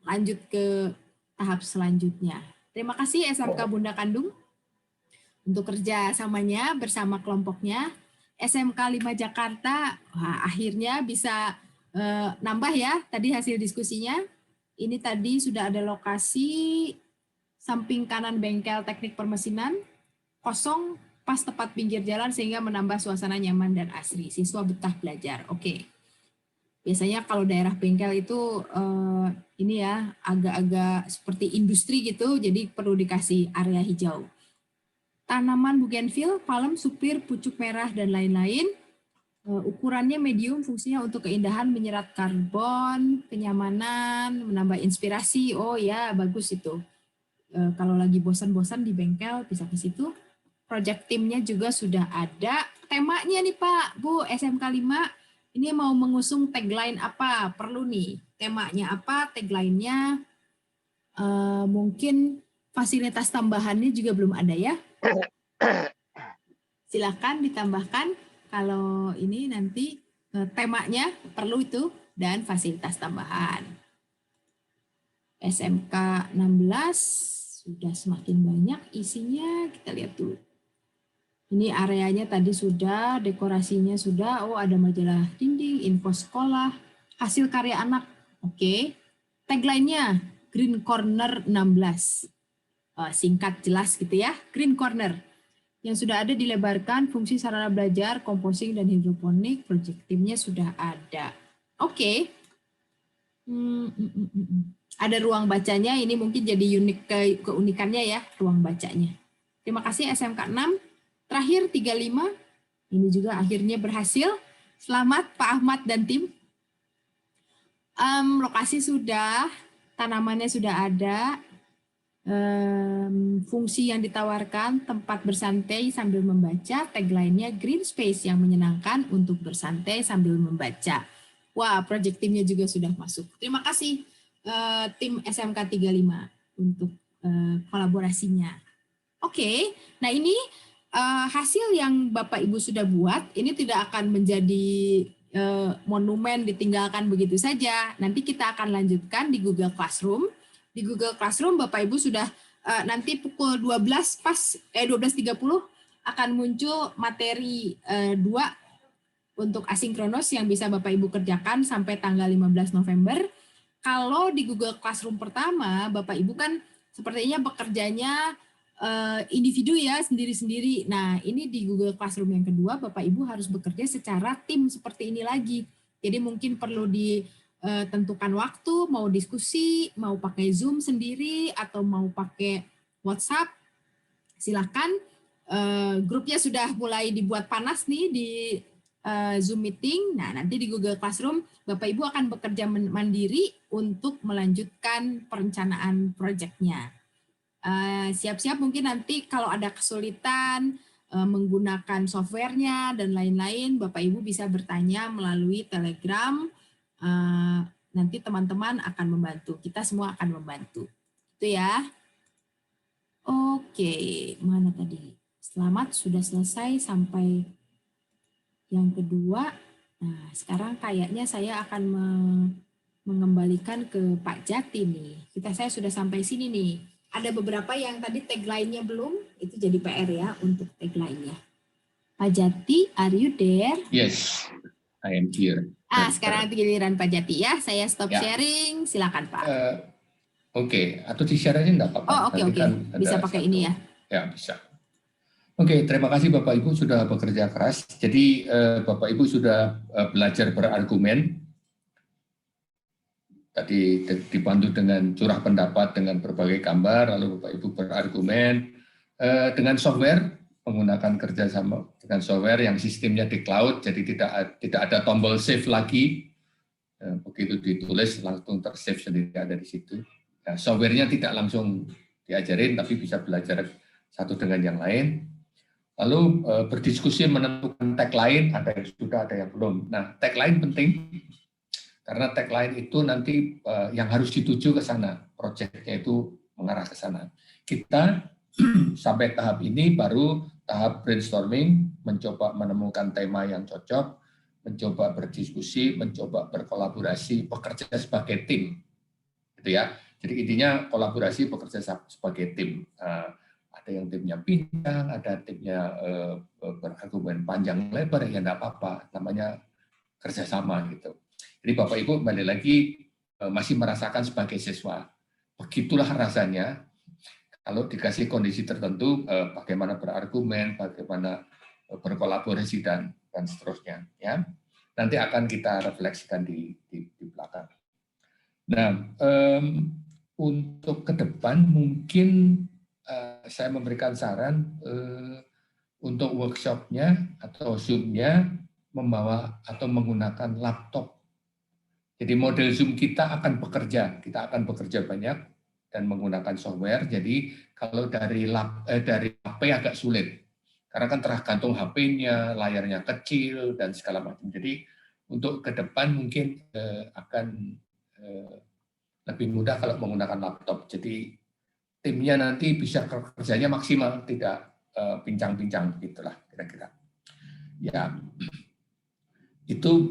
lanjut ke tahap selanjutnya. Terima kasih SMK Bunda Kandung untuk kerjasamanya bersama kelompoknya. SMK 5 Jakarta, akhirnya bisa nambah ya tadi hasil diskusinya. Ini tadi sudah ada lokasi samping kanan bengkel teknik permesinan, kosong pas tepat pinggir jalan sehingga menambah suasana nyaman dan asri. Siswa betah belajar. Oke. Biasanya kalau daerah bengkel itu ini ya agak-agak seperti industri gitu, jadi perlu dikasih area hijau. Tanaman bougainville, palem, supir, pucuk merah, dan lain-lain. Ukurannya medium, fungsinya untuk keindahan, menyerap karbon, kenyamanan, menambah inspirasi. Oh ya, bagus itu. Kalau lagi bosan-bosan di bengkel, bisa ke situ. Project timnya juga sudah ada. Temanya nih Pak, Bu, SMK 5, ini mau mengusung tagline apa? Perlu nih, temanya apa, tagline-nya. Mungkin fasilitas tambahannya juga belum ada ya. Silakan ditambahkan kalau ini nanti temanya perlu itu dan fasilitas tambahan. SMK 16 sudah semakin banyak isinya, kita lihat dulu. Ini areanya tadi sudah, dekorasinya sudah, ada majalah dinding, info sekolah, hasil karya anak. Oke. Tagline-nya Green Corner 16. Singkat jelas gitu ya, Green Corner. Yang sudah ada dilebarkan, fungsi sarana belajar, composing dan hidroponik, project timnya sudah ada. Oke. Ada ruang bacanya, ini mungkin jadi unik keunikannya ya, ruang bacanya. Terima kasih SMK 6. Terakhir 35, ini juga akhirnya berhasil. Selamat Pak Ahmad dan tim. Lokasi sudah, tanamannya sudah ada, fungsi yang ditawarkan, tempat bersantai sambil membaca, tagline-nya green space yang menyenangkan untuk bersantai sambil membaca. Wah, project timnya juga sudah masuk. Terima kasih tim SMK 35 untuk kolaborasinya. Oke, nah ini hasil yang Bapak Ibu sudah buat, ini tidak akan menjadi monumen ditinggalkan begitu saja. Nanti kita akan lanjutkan di Google Classroom. Di Google Classroom Bapak Ibu sudah nanti pukul 12.30 akan muncul materi 2 untuk asinkronos yang bisa Bapak Ibu kerjakan sampai tanggal 15 November. Kalau di Google Classroom pertama, Bapak Ibu kan sepertinya bekerjanya individu ya, sendiri-sendiri. Nah, ini di Google Classroom yang kedua, Bapak Ibu harus bekerja secara tim seperti ini lagi. Jadi mungkin perlu ditentukan waktu, mau diskusi, mau pakai Zoom sendiri, atau mau pakai WhatsApp, silakan. Grupnya sudah mulai dibuat panas nih di Zoom meeting. Nah, nanti di Google Classroom, Bapak Ibu akan bekerja mandiri untuk melanjutkan perencanaan proyeknya. Siap-siap mungkin nanti kalau ada kesulitan menggunakan softwarenya dan lain-lain, Bapak Ibu bisa bertanya melalui Telegram. Nanti teman-teman akan membantu. Kita semua akan membantu. Itu ya. Oke, mana tadi? Selamat sudah selesai sampai yang kedua. Nah, sekarang kayaknya saya akan mengembalikan ke Pak Jati nih. Saya sudah sampai sini nih. Ada beberapa yang tadi tagline-nya belum, itu jadi PR ya untuk tagline-nya. Pak Jati, are you there? Yes, I am here. Sekarang giliran Pak Jati ya. Saya stop sharing, silakan Pak. Oke, atau di-share aja enggak apa-apa. Oke. Kan bisa pakai ini ya. Ya, bisa. Oke, terima kasih Bapak Ibu sudah bekerja keras. Jadi Bapak Ibu sudah belajar berargumen. Tadi dibantu dengan curah pendapat dengan berbagai gambar, lalu Bapak Ibu berargumen dengan software, menggunakan kerjasama dengan software yang sistemnya di cloud, jadi tidak ada tombol save lagi. Begitu ditulis langsung tersave sendiri ada di situ. Nah, softwarenya tidak langsung diajarin, tapi bisa belajar satu dengan yang lain. Lalu berdiskusi menentukan tagline, ada yang sudah, ada yang belum. Nah, tagline penting. Karena tagline itu nanti yang harus dituju ke sana, proyeknya itu mengarah ke sana. Kita sampai tahap ini baru tahap brainstorming, mencoba menemukan tema yang cocok, mencoba berdiskusi, mencoba berkolaborasi, bekerja sebagai tim, gitu ya. Jadi intinya kolaborasi, bekerja sebagai tim. Ada yang timnya bincang, ada timnya berargumen panjang lebar, ya enggak apa-apa, namanya kerjasama gitu. Jadi Bapak Ibu kembali lagi masih merasakan sebagai siswa. Begitulah rasanya kalau dikasih kondisi tertentu, bagaimana berargumen, bagaimana berkolaborasi dan seterusnya. Ya, nanti akan kita refleksikan di belakang. Nah, untuk ke depan mungkin saya memberikan saran untuk workshopnya atau Zoom-nya membawa atau menggunakan laptop. Jadi model Zoom kita akan bekerja banyak dan menggunakan software. Jadi kalau dari HP agak sulit, karena kan tergantung HP-nya, layarnya kecil dan segala macam. Jadi untuk ke depan mungkin akan lebih mudah kalau menggunakan laptop. Jadi timnya nanti bisa kerjanya maksimal, tidak pincang-pincang, gitulah kira-kira. Ya. Itu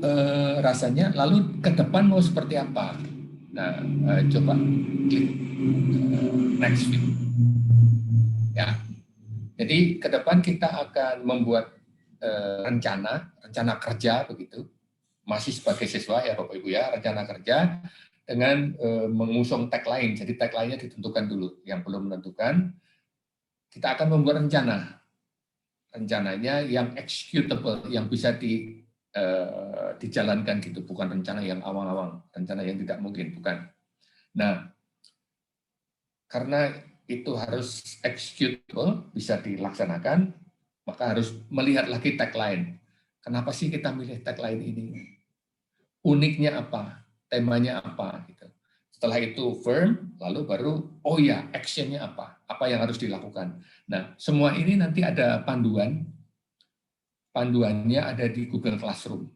rasanya. Lalu ke depan mau seperti apa? Nah, coba klik next view. Ya, jadi ke depan kita akan membuat rencana kerja begitu. Masih sebagai siswa ya Bapak Ibu ya, rencana kerja dengan mengusung tagline. Jadi tagline-nya ditentukan dulu. Yang belum menentukan, kita akan membuat rencana. rencananya yang executable, yang bisa dijalankan gitu, bukan rencana yang awang-awang, rencana yang tidak mungkin, bukan. Nah, karena itu harus executable, bisa dilaksanakan, maka harus melihat lagi tagline. Kenapa sih kita milih tagline ini? Uniknya apa? Temanya apa? Gitu. Setelah itu firm, lalu baru, oh ya, actionnya apa? Apa yang harus dilakukan? Nah, semua ini nanti ada panduan. Panduannya ada di Google Classroom.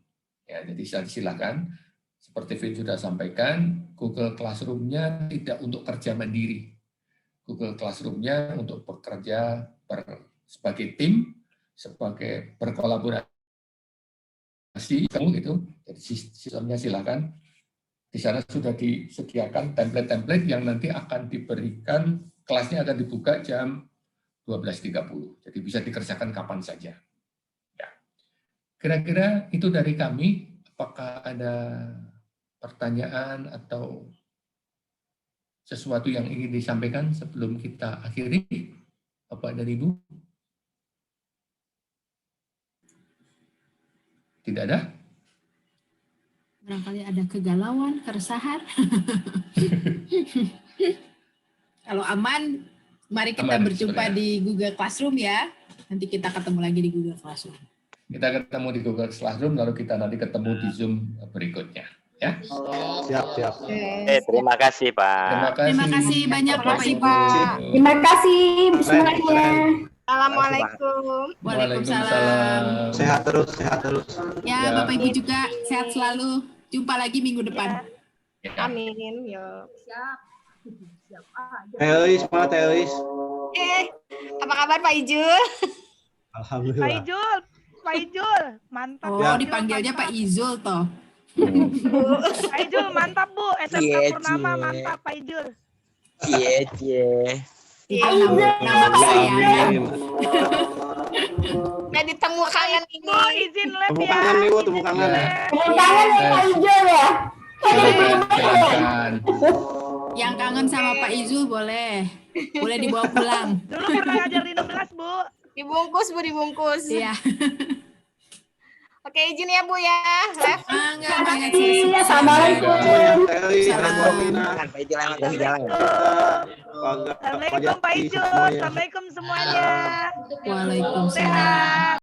Ya, jadi silakan. Seperti Vin sudah sampaikan, Google Classroom-nya tidak untuk kerja mandiri. Google Classroom-nya untuk bekerja sebagai tim, sebagai berkolaborasi, gitu. Jadi sistemnya silakan. Di sana sudah disediakan template-template yang nanti akan diberikan, kelasnya akan dibuka jam 12.30. Jadi bisa dikerjakan kapan saja. Ya. Kira-kira itu dari kami. Apakah ada pertanyaan atau sesuatu yang ingin disampaikan sebelum kita akhiri, Bapak dan Ibu? Tidak ada? Barangkali ada kegalauan, keresahan. Kalau aman, mari kita berjumpa di Google Classroom ya. Nanti kita ketemu lagi di Google Classroom. Kita ketemu di Google Classroom, lalu kita nanti ketemu di Zoom berikutnya. Ya. Siap. Terima kasih, Pak. Terima kasih banyak, Bapak Ibu. Terima kasih semuanya. Assalamualaikum. Waalaikumsalam. Sehat terus. Ya, Bapak Ibu juga sehat selalu. Jumpa lagi minggu depan. Amin. Yuk. Siap. Teoris, mana Teoris? Apa kabar Pak Ijul? Alhamdulillah. Pak Ijul, mantap. Oh, Ya. dipanggilnya Pak Izul toh. Pak Ijul, mantap Bu. SMK Purnama, mantap Pak Ijul. Itu nama saya. Nah, ditemu kangen ini. Bu, izin lab Tepuk ya. tangan nih, Bu, tepuk tangan. Tepuk tangan ya Pak Ijul ya. Silakan. Yang kangen sama Pak Izul boleh dibawa pulang. Dulu pernah ngajar di 16, Bu. Dibungkus Bu, dibungkus. Iya. Oke, izin ya Bu ya. Ref. Iya, Assalamualaikum. Teoris, Assalamualaikum Pak Ijul. Assalamualaikum semuanya. Waalaikumsalam. Sehat.